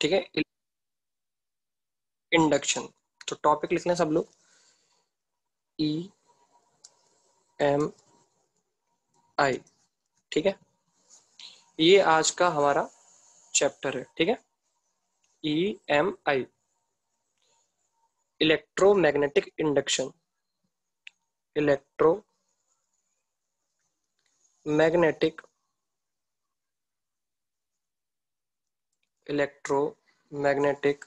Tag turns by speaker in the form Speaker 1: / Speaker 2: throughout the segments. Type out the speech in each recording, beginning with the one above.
Speaker 1: ठीक है, इंडक्शन। तो टॉपिक लिख लें सब लोग, EMI। ठीक है, ये आज का हमारा चैप्टर है। ठीक है, EMI, electromagnetic induction, electromagnetic electromagnetic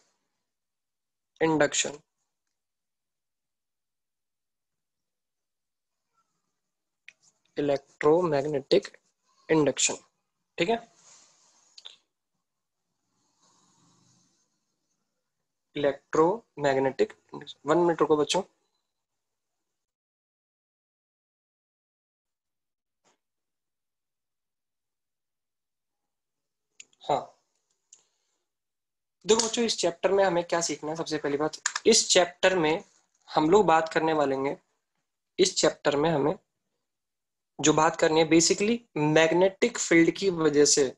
Speaker 1: induction. Electromagnetic induction. ठीक है, इलेक्ट्रोमैग्नेटिक। 1 मिनट रुको बच्चों। हाँ, देखो बच्चों, इस चैप्टर में हमें क्या सीखना है। सबसे पहली बात, इस चैप्टर में हम लोग बात करने वाले हैं, इस चैप्टर में हमें जो बात करनी है बेसिकली मैग्नेटिक फील्ड की वजह से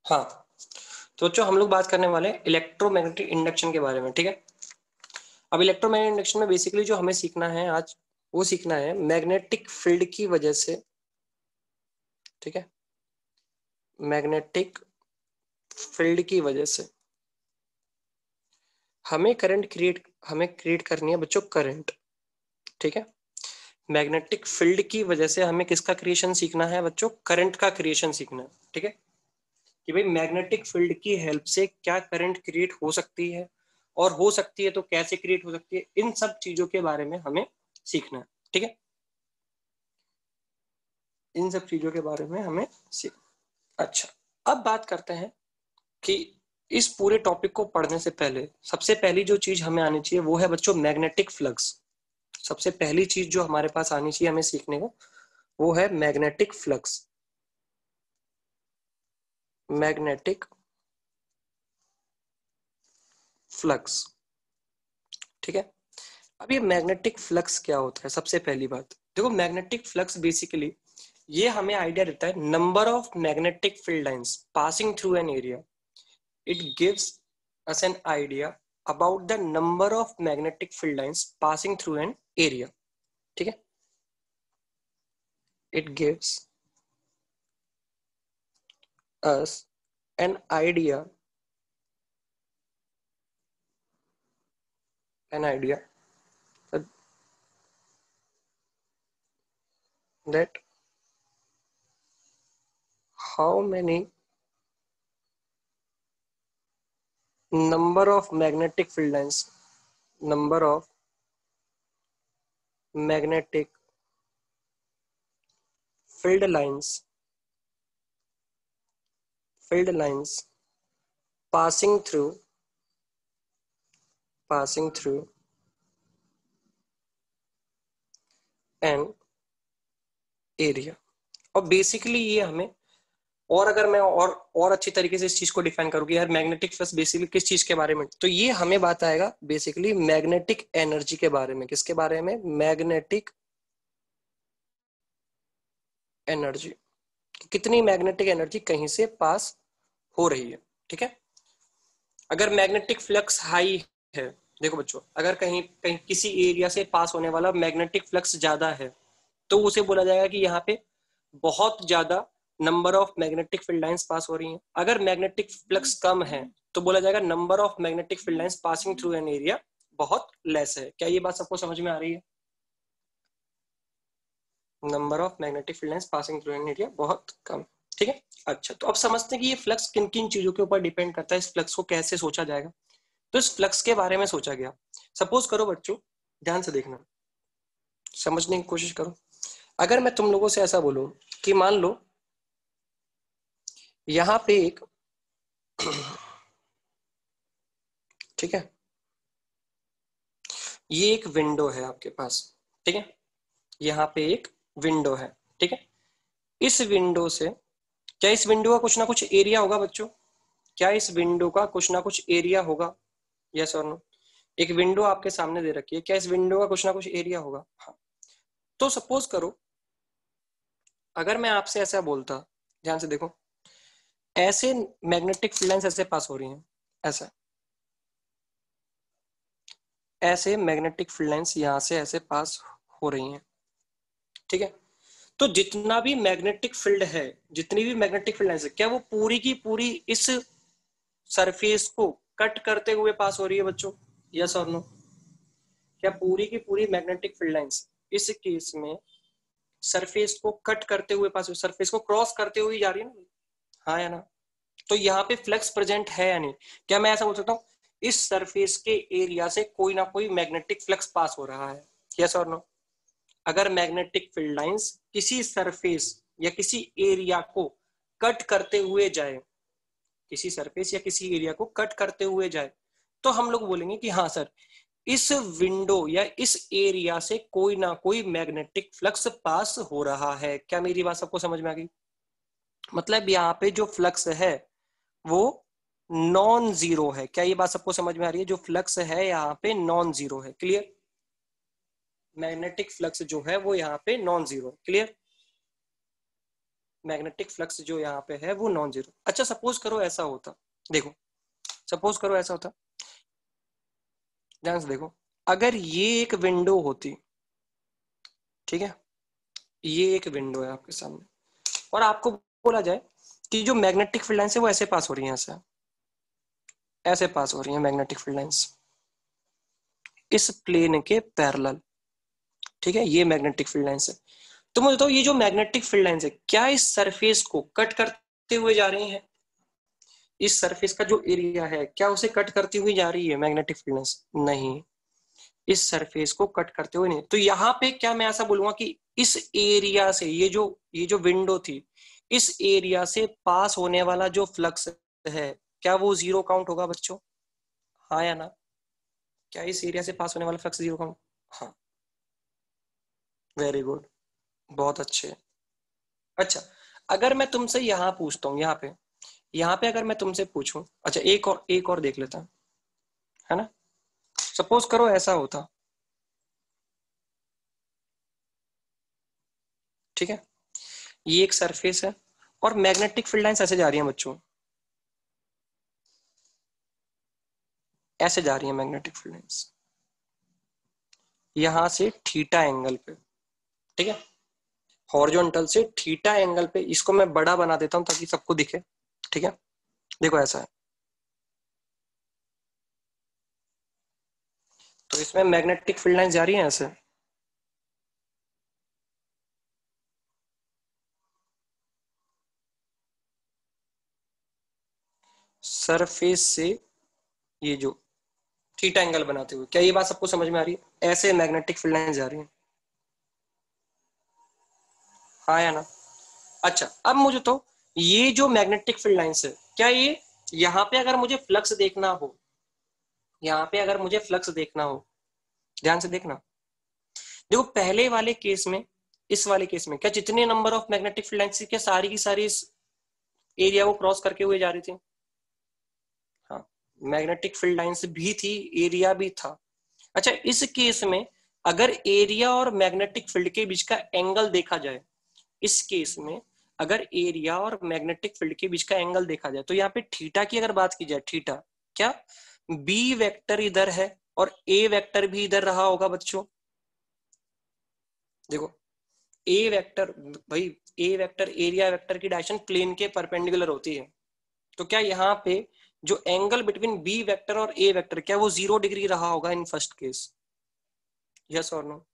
Speaker 1: हाँ, तो बच्चों हम लोग बात करने वाले हैं इलेक्ट्रोमैग्नेटिक इंडक्शन के बारे में। ठीक है, अब इलेक्ट्रोमैग्नेटिक इंडक्शन में बेसिकली जो हमें सीखना है आज, वो सीखना है मैग्नेटिक फील्ड की वजह से। ठीक है, मैग्नेटिक फील्ड की वजह से हमें क्रिएट करनी है बच्चों करंट। ठीक है, मैग्नेटिक फील्ड की वजह से हमें किसका क्रिएशन सीखना है बच्चों? करंट का क्रिएशन सीखना है। ठीक है, कि भाई मैग्नेटिक फील्ड की हेल्प से क्या करंट क्रिएट हो सकती है, और हो सकती है तो कैसे क्रिएट हो सकती है, इन सब चीजों के बारे में हमें सीखना है। ठीक है, इन सब चीजों के बारे में हमें सीख। अच्छा, अब बात करते हैं कि इस पूरे टॉपिक को पढ़ने से पहले सबसे पहली जो चीज हमें आनी चाहिए वो है बच्चों मैग्नेटिक फ्लक्स। सबसे पहली चीज जो हमारे पास आनी चाहिए हमें सीखने को, वो है मैग्नेटिक फ्लक्स। Magnetic flux. ठीक है, अब ये मैग्नेटिक फ्लक्स क्या होता है? सबसे पहली बात देखो, मैग्नेटिक फ्लक्स बेसिकली ये हमें आइडिया देता है number of magnetic field lines passing through an area. It gives us an idea about the number of magnetic field lines passing through an area. ठीक है, it gives us an idea that how many number of magnetic field lines, number of magnetic field lines, field lines passing through an area। और basically ये हमें, और अगर मैं और अच्छी तरीके से इस चीज को डिफाइन करूँ कि यार मैग्नेटिक फ्लक्स बेसिकली किस चीज के बारे में, तो ये हमें बात आएगा बेसिकली मैग्नेटिक एनर्जी के बारे में। किसके बारे में? मैग्नेटिक एनर्जी, कितनी मैग्नेटिक एनर्जी कहीं से पास हो रही है। ठीक है, अगर मैग्नेटिक फ्लक्स हाई है, देखो बच्चों, अगर कहीं कहीं किसी एरिया से पास होने वाला मैग्नेटिक फ्लक्स ज्यादा है तो उसे बोला जाएगा कि यहाँ पे बहुत ज्यादा number of magnetic field lines pass हो रही हैं। अगर मैग्नेटिक फ्लक्स कम है तो बोला जाएगा number of magnetic field lines passing through an area बहुत लेस है। क्या ये बात सबको समझ में आ रही है? Number of magnetic field lines passing through an area बहुत कम। ठीक है, अच्छा, तो अब समझते हैं कि ये फ्लक्स किन किन चीजों के ऊपर डिपेंड करता है, इस फ्लक्स को कैसे सोचा जाएगा। तो इस फ्लक्स के बारे में सोचा गया। सपोज करो बच्चों, ध्यान से देखना, समझने की कोशिश करो। अगर मैं तुम लोगों से ऐसा बोलूं कि मान लो यहां पे एक ठीक है, ये एक विंडो है आपके पास, ठीक है, यहाँ पे एक विंडो है, ठीक है। इस विंडो से, क्या इस विंडो का कुछ ना कुछ एरिया होगा बच्चों? क्या इस विंडो का कुछ ना कुछ एरिया होगा? यस और नो? एक विंडो आपके सामने दे रखी है, क्या इस विंडो का कुछ ना कुछ एरिया होगा? हाँ। तो सपोज करो अगर मैं आपसे ऐसा बोलता, ध्यान से देखो, ऐसे मैग्नेटिक फील्ड लाइंस ऐसे पास हो रही हैं, ऐसा, ऐसे मैग्नेटिक फील्ड लाइंस यहां से ऐसे पास हो रही हैं, ठीक है। तो जितना भी मैग्नेटिक फील्ड है, जितनी भी मैग्नेटिक फील्ड लाइंस है, क्या वो पूरी की पूरी इस सरफेस को कट करते हुए पास हो रही है बच्चों? यस और नो? क्या पूरी की पूरी मैग्नेटिक फील्ड लाइंस इस केस में सरफेस को कट करते हुए पास, सरफेस को क्रॉस करते हुए जा रही है ना? हाँ या ना? तो यहाँ पे फ्लक्स प्रेजेंट है या नहीं? क्या मैं ऐसा बोल सकता हूँ इस सरफेस के एरिया से कोई ना कोई मैग्नेटिक फ्लक्स पास हो रहा है? यस और नो? अगर मैग्नेटिक फील्ड लाइंस किसी सरफेस या किसी एरिया को कट करते हुए जाए, किसी सरफेस या किसी एरिया को कट करते हुए जाए, तो हम लोग बोलेंगे कि हाँ सर, इस विंडो या इस एरिया से कोई ना कोई मैग्नेटिक फ्लक्स पास हो रहा है। क्या मेरी बात सबको समझ में आ गई? मतलब यहाँ पे जो फ्लक्स है वो नॉन जीरो है। क्या ये बात सबको समझ में आ रही है? जो फ्लक्स है यहाँ पे नॉन जीरो है। क्लियर? मैग्नेटिक फ्लक्स जो है वो यहाँ पे non zero. Clear? Magnetic flux जो यहाँ पे है वो नॉन जीरो। अच्छा सपोज करो ऐसा होता, देखो, सपोज करो ऐसा होता, ध्यान से देखो, अगर ये एक विंडो होती, ठीक है, ये एक विंडो है आपके सामने, और आपको बोला जाए कि जो मैग्नेटिक फील्ड लाइंस है वो ऐसे पास हो रही है, ऐसे पास हो रही है मैग्नेटिक फील्ड लाइंस इस प्लेन के पैरेलल, ठीक है, ये मैग्नेटिक फील्ड लाइंस है। तो मुझे बताओ ये जो मैग्नेटिक फील्ड लाइंस है क्या इस सरफेस को कट करते हुए जा रही है? इस सरफेस का जो एरिया है क्या उसे कट करती हुई जा रही है मैग्नेटिक फील्ड लाइंस? नहीं, इस सरफेस को कट करते हुए नहीं। तो यहाँ पे क्या मैं ऐसा बोलूंगा कि इस एरिया से, ये जो विंडो थी, इस एरिया से पास होने वाला जो फ्लक्स है क्या वो जीरो काउंट होगा बच्चों? हाँ या ना? क्या इस एरिया से पास होने वाला फ्लक्स जीरो काउंट? हाँ, वेरी गुड, बहुत अच्छे। अच्छा, अगर मैं तुमसे यहाँ पूछता हूँ, यहाँ पे अगर मैं तुमसे पूछूं, अच्छा एक और देख लेता है ना। सपोज करो ऐसा होता, ठीक है, ये एक सरफेस है और मैग्नेटिक फील्ड लाइंस ऐसे जा रही हैं बच्चों, ऐसे जा रही है मैग्नेटिक फील्ड लाइंस यहां से थीटा एंगल पे, ठीक है, हॉरिजॉन्टल से थीटा एंगल पे। इसको मैं बड़ा बना देता हूं ताकि सबको दिखे, ठीक है। देखो ऐसा है, तो इसमें मैग्नेटिक फील्ड लाइंस जा रही है ऐसे, सरफेस से, ये जो थीटा एंगल बनाते हुए। क्या ये बात सबको समझ में आ रही है? ऐसे मैग्नेटिक फील्ड लाइंस जा रही है, हाँ या ना? अच्छा, अब मुझे तो ये जो मैग्नेटिक फील्ड लाइंस है, क्या ये यहाँ पे अगर मुझे फ्लक्स देखना हो, यहाँ पे अगर मुझे फ्लक्स देखना हो, ध्यान से देखना, देखो पहले वाले केस में, इस वाले केस में क्या जितने number of magnetic field lines थी क्या सारी की सारी इस एरिया को क्रॉस करके हुए जा रही थी? हाँ, मैग्नेटिक फील्ड लाइंस भी थी, एरिया भी था। अच्छा, इस केस में अगर एरिया और मैग्नेटिक फील्ड के बीच का एंगल देखा जाए, इस केस में अगर एरिया और मैग्नेटिक फील्ड के बीच का एंगल देखा जाए, तो यहाँ पे थीटा की अगर बात की जाए, थीटा, क्या बी वेक्टर इधर है और ए वेक्टर भी इधर रहा होगा बच्चों? देखो, ए वेक्टर, भाई ए वेक्टर एरिया वेक्टर की डायरेक्शन प्लेन के परपेंडिकुलर होती है। तो क्या यहाँ पे जो एंगल बिटवीन बी वेक्टर और ए वेक्टर क्या वो 0 डिग्री रहा होगा इन फर्स्ट केस? यस और नो?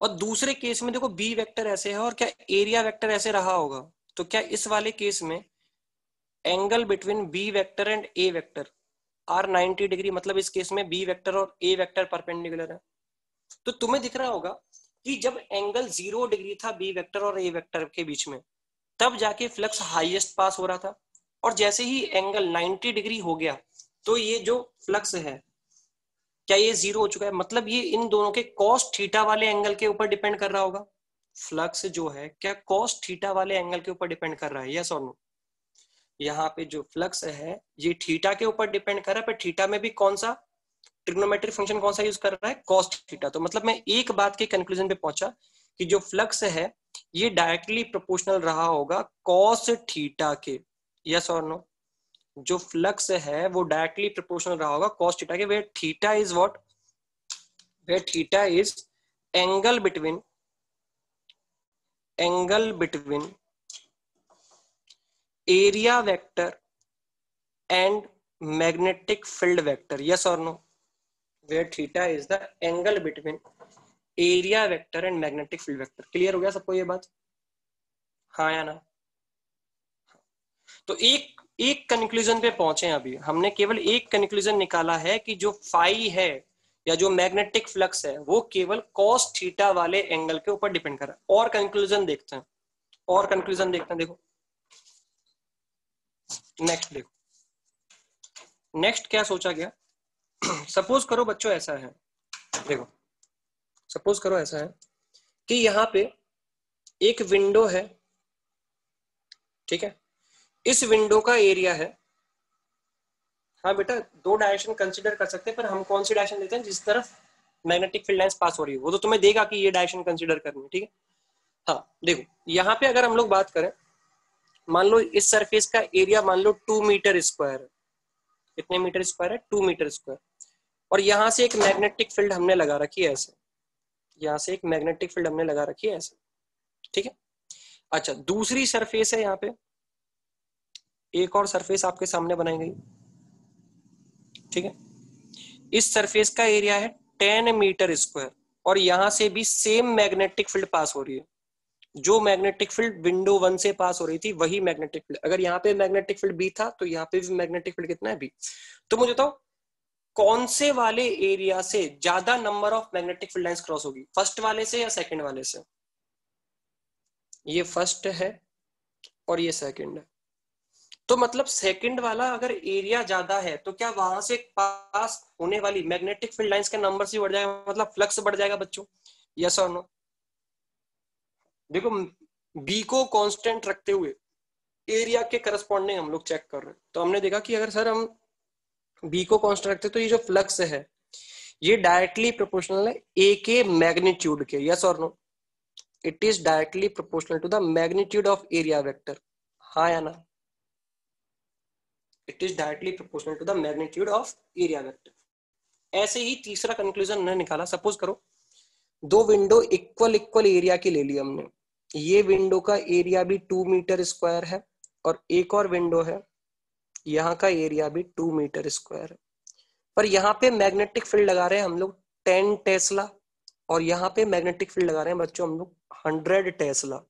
Speaker 1: और दूसरे केस में देखो बी वेक्टर ऐसे है और क्या एरिया वेक्टर ऐसे रहा होगा? तो क्या इस वाले केस में angle between B vector and A vector are 90 degree, मतलब इस केस में बी वेक्टर और ए वेक्टर परपेंडिकुलर है। तो तुम्हें दिख रहा होगा कि जब एंगल 0 डिग्री था बी वेक्टर और ए वेक्टर के बीच में, तब जाके फ्लक्स हाईएस्ट पास हो रहा था, और जैसे ही एंगल 90 डिग्री हो गया तो ये जो फ्लक्स है क्या ये 0 हो चुका है, मतलब ये इन दोनों के कॉस थीटा वाले एंगल के ऊपर डिपेंड कर रहा होगा। फ्लक्स जो है क्या कॉस थीटा वाले एंगल के ऊपर डिपेंड कर रहा है, यस और नो? यहाँ पे जो फ्लक्स है ये थीटा के ऊपर डिपेंड कर रहा है, पर थीटा में भी कौन सा ट्रिग्नोमेट्रिक फंक्शन कौन सा यूज कर रहा है, कॉस थीटा। तो मतलब मैं एक बात के कंक्लूजन पे पहुंचा कि जो फ्लक्स है ये डायरेक्टली प्रोपोर्शनल रहा होगा कॉस थीटा के, यस और नो? जो फ्लक्स है वो डायरेक्टली प्रोपोर्शनल रहा होगा कॉस थीटा के, where theta is what, where theta is angle between area vector and magnetic field vector, yes और no? Where theta is the angle between area vector and magnetic field vector. Clear हो गया सबको ये बात, हाँ या ना? तो एक कंक्लूजन पे पहुंचे, अभी हमने केवल एक कंक्लूजन निकाला है कि जो फाई है या जो मैग्नेटिक फ्लक्स है वो केवल कॉस थीटा वाले एंगल के ऊपर डिपेंड कर रहा है। और कंक्लूजन देखते हैं, और कंक्लूजन देखते हैं। देखो नेक्स्ट, देखो नेक्स्ट क्या सोचा गया। सपोज करो बच्चों ऐसा है, देखो सपोज करो ऐसा है कि यहाँ पे एक विंडो है, ठीक है, इस विंडो का एरिया है, हाँ बेटा दो डायरेक्शन कंसीडर कर सकते हैं, पर हम कौन सी डायरेक्शन लेते हैं जिस तरफ मैग्नेटिक फील्ड लाइंस पास हो रही है, वो तो तुम्हें देगा कि ये डायरेक्शन कंसीडर करनी है, ठीक है। हाँ देखो यहाँ पे अगर हम लोग बात करें, मान लो इस सरफेस का एरिया मान लो 2 मीटर स्क्वायर है। कितने मीटर स्क्वायर है, 2 मीटर स्क्वायर। और यहाँ से एक मैग्नेटिक फील्ड हमने लगा रखी है ऐसे, यहाँ से एक मैग्नेटिक फील्ड हमने लगा रखी है ऐसे, ठीक है। अच्छा दूसरी सरफेस है, यहाँ पे एक और सरफेस आपके सामने बनाई गई, ठीक है। इस सरफेस का एरिया है 10 मीटर स्क्वायर, और यहां से भी सेम मैग्नेटिक फील्ड पास हो रही है। जो मैग्नेटिक फील्ड विंडो 1 से पास हो रही थी वही मैग्नेटिक फील्ड, अगर यहाँ पे मैग्नेटिक फील्ड बी था तो यहाँ पे भी मैग्नेटिक फील्ड कितना है, बी। तो मुझे बताओ कौन से वाले एरिया से ज्यादा number of magnetic field lines cross होगी, फर्स्ट वाले से या सेकंड वाले से? ये फर्स्ट है और ये सेकंड है, तो मतलब सेकंड वाला अगर एरिया ज्यादा है तो क्या वहां से पास होने वाली मैग्नेटिक फील्ड लाइंस का नंबर से बढ़ जाएगा, मतलब फ्लक्स बढ़ जाएगा बच्चों, यस और नो? देखो बी को कांस्टेंट रखते हुए एरिया के करस्पॉन्डिंग हम लोग चेक कर रहे हैं, तो हमने देखा कि अगर सर हम बी को कांस्टेंट रखते तो ये जो फ्लक्स है ये डायरेक्टली प्रोपोर्शनल है ए के मैग्नीट्यूड के, यस और no? It is directly proportional to the magnitude of area vector, हाँ या ना? It is directly proportional to the magnitude of area vector. ऐसे ही तीसरा कंक्लूजन ने निकाला, सपोज करो दो विंडो इक्वल इक्वल एरिया की ले ली हमने, ये विंडो का एरिया भी 2 मीटर स्क्वायर है और एक और विंडो है यहाँ का एरिया भी 2 मीटर स्क्वायर है, पर यहाँ पे मैग्नेटिक फील्ड लगा रहे हैं हम लोग 10 टेस्ला, और यहाँ पे मैग्नेटिक फील्ड लगा रहे हैं बच्चों हम लोग 100 टेस्ला,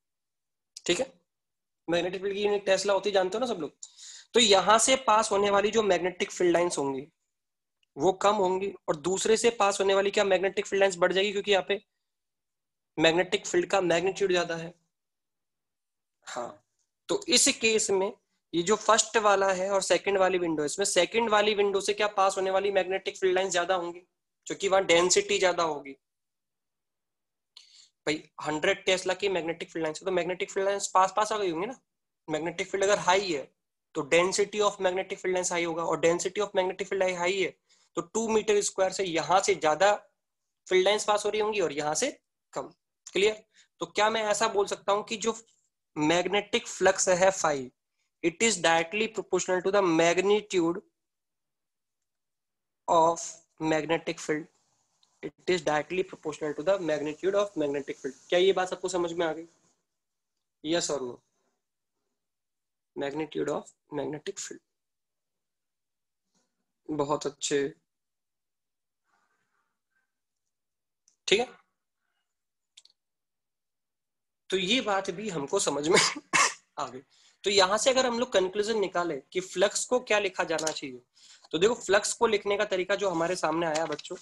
Speaker 1: ठीक है। मैग्नेटिक फील्ड की यूनिट टेस्ला होती है, जानते हो ना सब लोग। तो यहाँ से पास होने वाली जो मैग्नेटिक फील्ड लाइंस होंगी वो कम होंगी, और दूसरे से पास होने वाली क्या मैग्नेटिक फील्ड लाइंस बढ़ जाएगी, क्योंकि यहाँ पे मैग्नेटिक फील्ड का मैग्नीट्यूड ज्यादा है, हाँ। तो इस केस में ये जो फर्स्ट वाला है और सेकंड वाली विंडो है, इसमें सेकंड वाली विंडो से क्या पास होने वाली मैग्नेटिक फील्ड लाइंस ज्यादा होंगी, क्योंकि वहां डेंसिटी ज्यादा होगी। भाई 100 टेस्ला की मैग्नेटिक फील्ड लाइंस, तो मैग्नेटिक फील्ड लाइंस पास पास आ गई होंगी ना। मैग्नेटिक फील्ड अगर हाई है तो density of magnetic field lines high होगा, और density of magnetic field line high है तो 2 मीटर स्क्वायर से यहां से ज्यादा फील्ड लाइंस पास हो रही होंगी और यहां से कम। क्लियर? तो क्या मैं ऐसा बोल सकता हूं कि जो मैग्नेटिक फ्लक्स है phi, it is directly proportional to the magnitude of magnetic field, it is directly proportional to the magnitude of magnetic field. क्या ये बात सबको समझ में आ गई, यस और no? Magnitude of magnetic field, बहुत अच्छे, ठीक है। तो ये बात भी हमको समझ में आ गई। तो यहां से अगर हम लोग कंक्लूजन निकाले कि फ्लक्स को क्या लिखा जाना चाहिए, तो देखो फ्लक्स को लिखने का तरीका जो हमारे सामने आया बच्चों,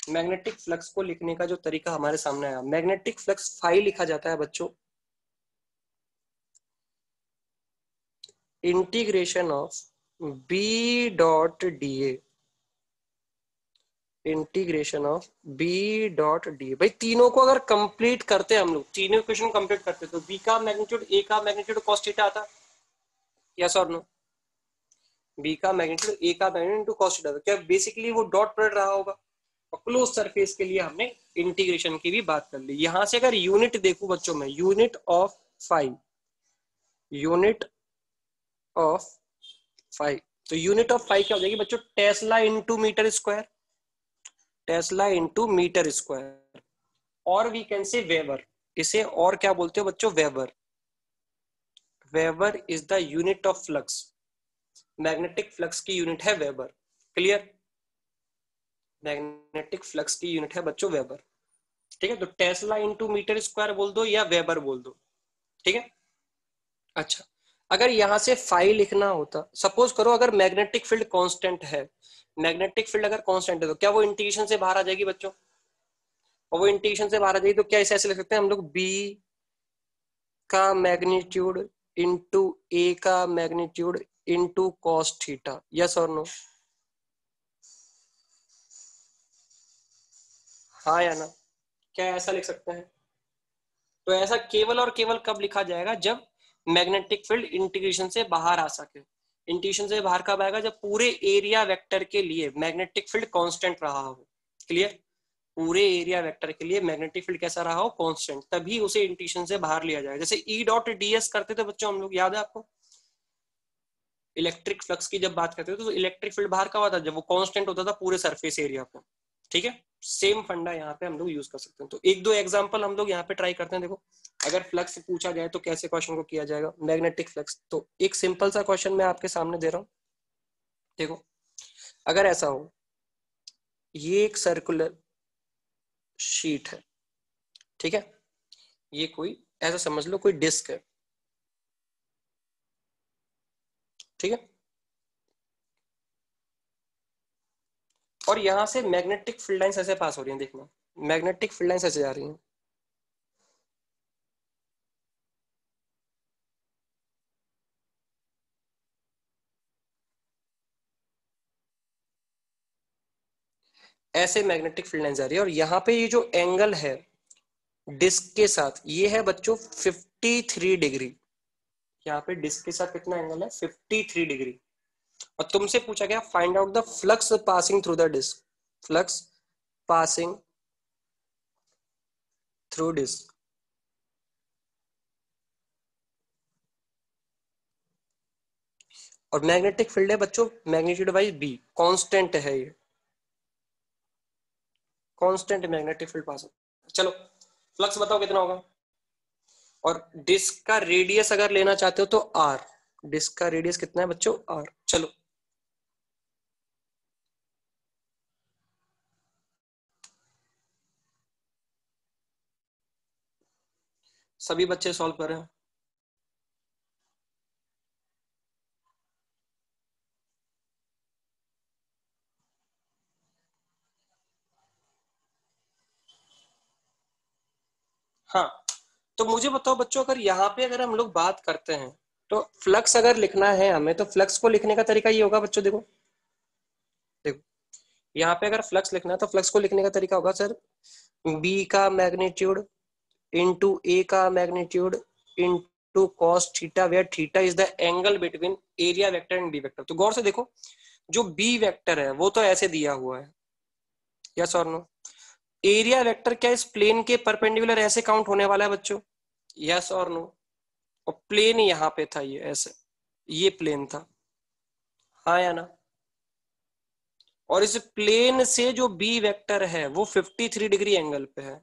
Speaker 1: मैग्नेटिक फ्लक्स को लिखने का जो तरीका हमारे सामने आया, मैग्नेटिक फ्लक्स फाई लिखा जाता है बच्चों integration of B dot D A, integration of B dot D. भाई तीनों को अगर कंप्लीट करते हम लोग, तीनों इक्वेशन कंप्लीट करते तो बी का मैग्नीट्यूड ए का मैग्नीट्यूड cos थीटा आता, यस और नो? बी का मैग्नीट्यूड ए का मैग्नीट्यूड इनटू cos थीटा, क्या बेसिकली वो डॉट प्रोडक्ट रहा होगा। और क्लोज सरफेस के लिए हमने इंटीग्रेशन की भी बात कर ली। यहां से अगर यूनिट देखूं बच्चों में, unit of five, unit of five, तो यूनिट ऑफ फाइव क्या हो जाएगी बच्चों? Tesla into metre square, tesla into metre square, और वी कैन से वेबर, इसे और क्या बोलते हो बच्चों? Weber. Weber is the unit of flux, magnetic flux की यूनिट है वेबर। क्लियर? मैग्नेटिक फ्लक्स की यूनिट है बच्चों वेबर। ठीक है, तो टेस्ला इंटू मीटर स्क्वायर बोल दो या वेबर बोल दो। ठीक है, अच्छा अगर यहां से फाई लिखना होता, सपोज करो अगर मैग्नेटिक फील्ड कांस्टेंट है, मैग्नेटिक फील्ड अगर कांस्टेंट है तो क्या वो इंटीग्रेशन से बाहर आ जाएगी बच्चों? और वो इंटीग्रेशन से बाहर आ जाएगी तो क्या इसे ऐसे लिख सकते हैं हम लोग? बी का मैग्नीट्यूड इंटू ए का magnitude into cos theta, yes और नो? हाँ या ना? क्या ऐसा लिख सकते हैं? तो ऐसा केवल और केवल कब लिखा जाएगा? जब मैग्नेटिक फील्ड इंटीग्रेशन से बाहर आ सके। इंटीग्रेशन से बाहर कब आएगा? जब पूरे एरिया वेक्टर के लिए मैग्नेटिक फील्ड कांस्टेंट रहा हो। क्लियर? पूरे एरिया वेक्टर के लिए मैग्नेटिक फील्ड कैसा रहा हो? कांस्टेंट, तभी उसे इंटीग्रेशन से बाहर लिया जाएगा। जैसे ई डॉट डीएस करते थे बच्चों हम लोग, याद है आपको? इलेक्ट्रिक फ्लक्स की जब बात करते थे तो इलेक्ट्रिक फील्ड बाहर कब आता? जब वो कांस्टेंट होता था पूरे सरफेस एरिया पे। ठीक है, सेम फंडा यहाँ पे हम लोग यूज कर सकते हैं। तो एक दो एग्जांपल हम लोग यहाँ पे ट्राई करते हैं। देखो अगर फ्लक्स पूछा जाए तो कैसे क्वेश्चन को किया जाएगा, मैग्नेटिक फ्लक्स। तो एक सिंपल सा क्वेश्चन मैं आपके सामने दे रहा हूँ। देखो अगर ऐसा हो, ये एक सर्कुलर शीट है, ठीक है, ये कोई ऐसा समझ लो कोई डिस्क है, ठीक है, और यहां से मैग्नेटिक फील्ड लाइंस ऐसे पास हो रही हैं। देखना, मैग्नेटिक फील्ड लाइंस ऐसे जा रही हैं। ऐसे मैग्नेटिक फील्ड लाइंस जा रही है, और यहाँ पे ये जो एंगल है डिस्क के साथ, ये है बच्चों 53 डिग्री। यहाँ पे डिस्क के साथ कितना एंगल है? 53 डिग्री। और तुमसे पूछा गया find out the flux passing through the disc, flux passing through disc. और मैग्नेटिक फील्ड है बच्चों मैग्नीट्यूड वाइज बी, कांस्टेंट है ये, कांस्टेंट मैग्नेटिक फील्ड पास। चलो फ्लक्स बताओ कितना होगा? और डिस्क का रेडियस अगर लेना चाहते हो तो आर, डिस्क का रेडियस कितना है बच्चों? आर। चलो सभी बच्चे सॉल्व कर रहे हैं। हाँ, तो मुझे बताओ बच्चों, अगर यहाँ पे अगर हम लोग बात करते हैं तो फ्लक्स अगर लिखना है हमें, तो फ्लक्स को लिखने का तरीका ये होगा बच्चों। देखो देखो यहाँ पे अगर फ्लक्स लिखना है तो फ्लक्स को लिखने का तरीका होगा सर, बी का मैग्नीट्यूड इंटू ए का magnitude into cos theta, where theta is the angle between area vector and B vector. तो गौर से देखो, जो बी वेक्टर है वो तो ऐसे दिया हुआ है, यस और नो? एरिया वेक्टर क्या इस प्लेन के परपेंडिकुलर ऐसे काउंट होने वाला है बच्चों, यस और नो? और प्लेन यहाँ पे था, ये ऐसे, ये प्लेन था, हाँ या ना? और इस प्लेन से जो बी वेक्टर है वो 53 डिग्री एंगल पे है।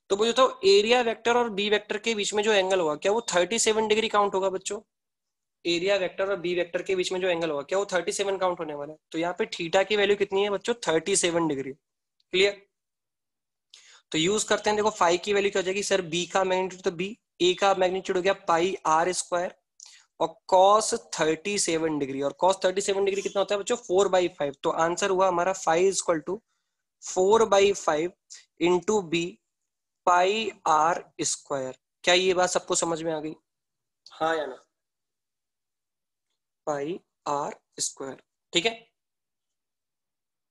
Speaker 1: तो मुझे तो एरिया वेक्टर और बी वेक्टर के बीच में जो एंगल होगा क्या वो 37 डिग्री काउंट होगा बच्चों? एरिया वेक्टर और बी वेक्टर के बीच में जो एंगल होगा क्या वो 37 काउंट होने वाला है? तो यहाँ पे थीटा की वैल्यू कितनी है बच्चों? 37 डिग्री। क्लियर? तो यूज करते हैं। देखो फाई की वैल्यू क्या हो जाएगी सर? बी का मैग्नीट्यूड तो बी, ए का मैग्नीट्यूड हो गया पाई आर स्क्वायर, और cos 37 डिग्री, और cos 37 डिग्री कितना होता है बच्चों 4/5। तो आंसर हुआ हमारा five is equal to 4/5 into B pi R square. क्या ये बात सबको समझ में आ गई? हाँ या ना? पाई आर स्क्वायर, ठीक है,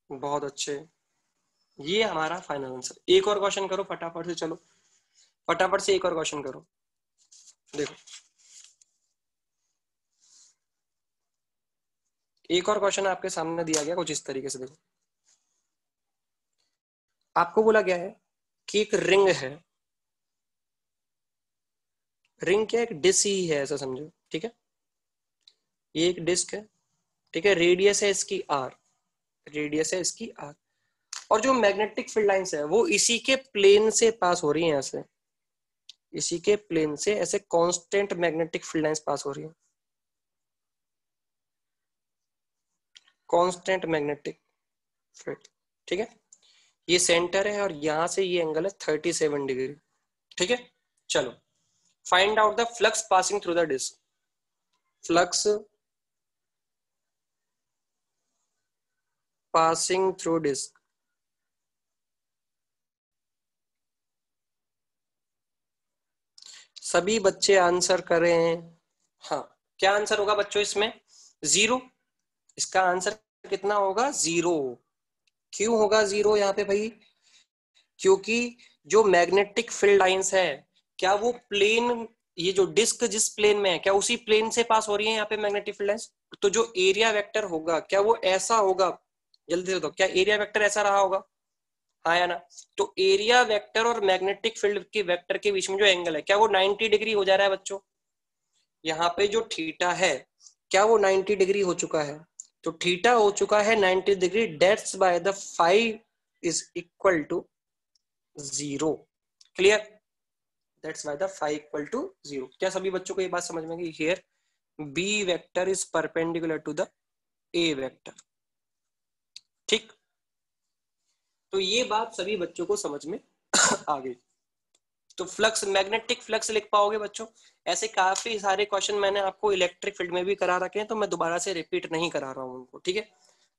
Speaker 1: बहुत अच्छे। ये हमारा फाइनल आंसर। एक और क्वेश्चन करो फटाफट से, चलो फटाफट से एक और क्वेश्चन करो। देखो एक और क्वेश्चन आपके सामने दिया गया कुछ इस तरीके से। देखो आपको बोला गया है कि एक रिंग है, रिंग क्या एक डिस्क ही है ऐसा समझो, ठीक है, ये एक डिस्क है, ठीक है, रेडियस है इसकी आर, रेडियस है इसकी आर, और जो मैग्नेटिक फील्ड लाइंस है वो इसी के प्लेन से पास हो रही है, ऐसे इसी के प्लेन से ऐसे constant magnetic field lines pass हो रही है, कांस्टेंट मैग्नेटिक फील्ड, ठीक है। ये सेंटर है और यहां से ये एंगल है 37 डिग्री, ठीक है। चलो find out the flux passing through the disc. Flux passing through disc, सभी बच्चे आंसर करें। हाँ, क्या आंसर होगा बच्चों इसमें? 0। इसका आंसर कितना होगा? 0। क्यों होगा 0 यहाँ पे भाई? क्योंकि जो मैग्नेटिक फील्ड लाइंस है, क्या वो प्लेन, ये जो डिस्क जिस प्लेन में है क्या उसी प्लेन से पास हो रही है यहाँ पे मैग्नेटिक फील्ड लाइंस? तो जो एरिया वेक्टर होगा क्या वो ऐसा होगा? जल्दी से बताओ, क्या एरिया वेक्टर ऐसा रहा होगा? हाँ या ना? तो एरिया वेक्टर और मैग्नेटिक फील्ड के वेक्टर के बीच में जो एंगल है क्या वो 90 डिग्री हो जा रहा है बच्चों? यहाँ पे जो थीटा है क्या वो 90 डिग्री हो चुका है? तो थीटा हो चुका है 90 degree, that's why the 5 is equal to 0। Clear? That's why the 5 equal to 0। क्या सभी बच्चों को ये बात समझ में गई? Here B vector is perpendicular to the A vector, ठीक। तो ये बात सभी बच्चों को समझ में आ गई। तो फ्लक्स, मैग्नेटिक फ्लक्स लिख पाओगे बच्चों? ऐसे काफी सारे क्वेश्चन मैंने आपको इलेक्ट्रिक फील्ड में भी करा रखे हैं, तो मैं दोबारा से रिपीट नहीं करा रहा हूँ उनको, ठीक है।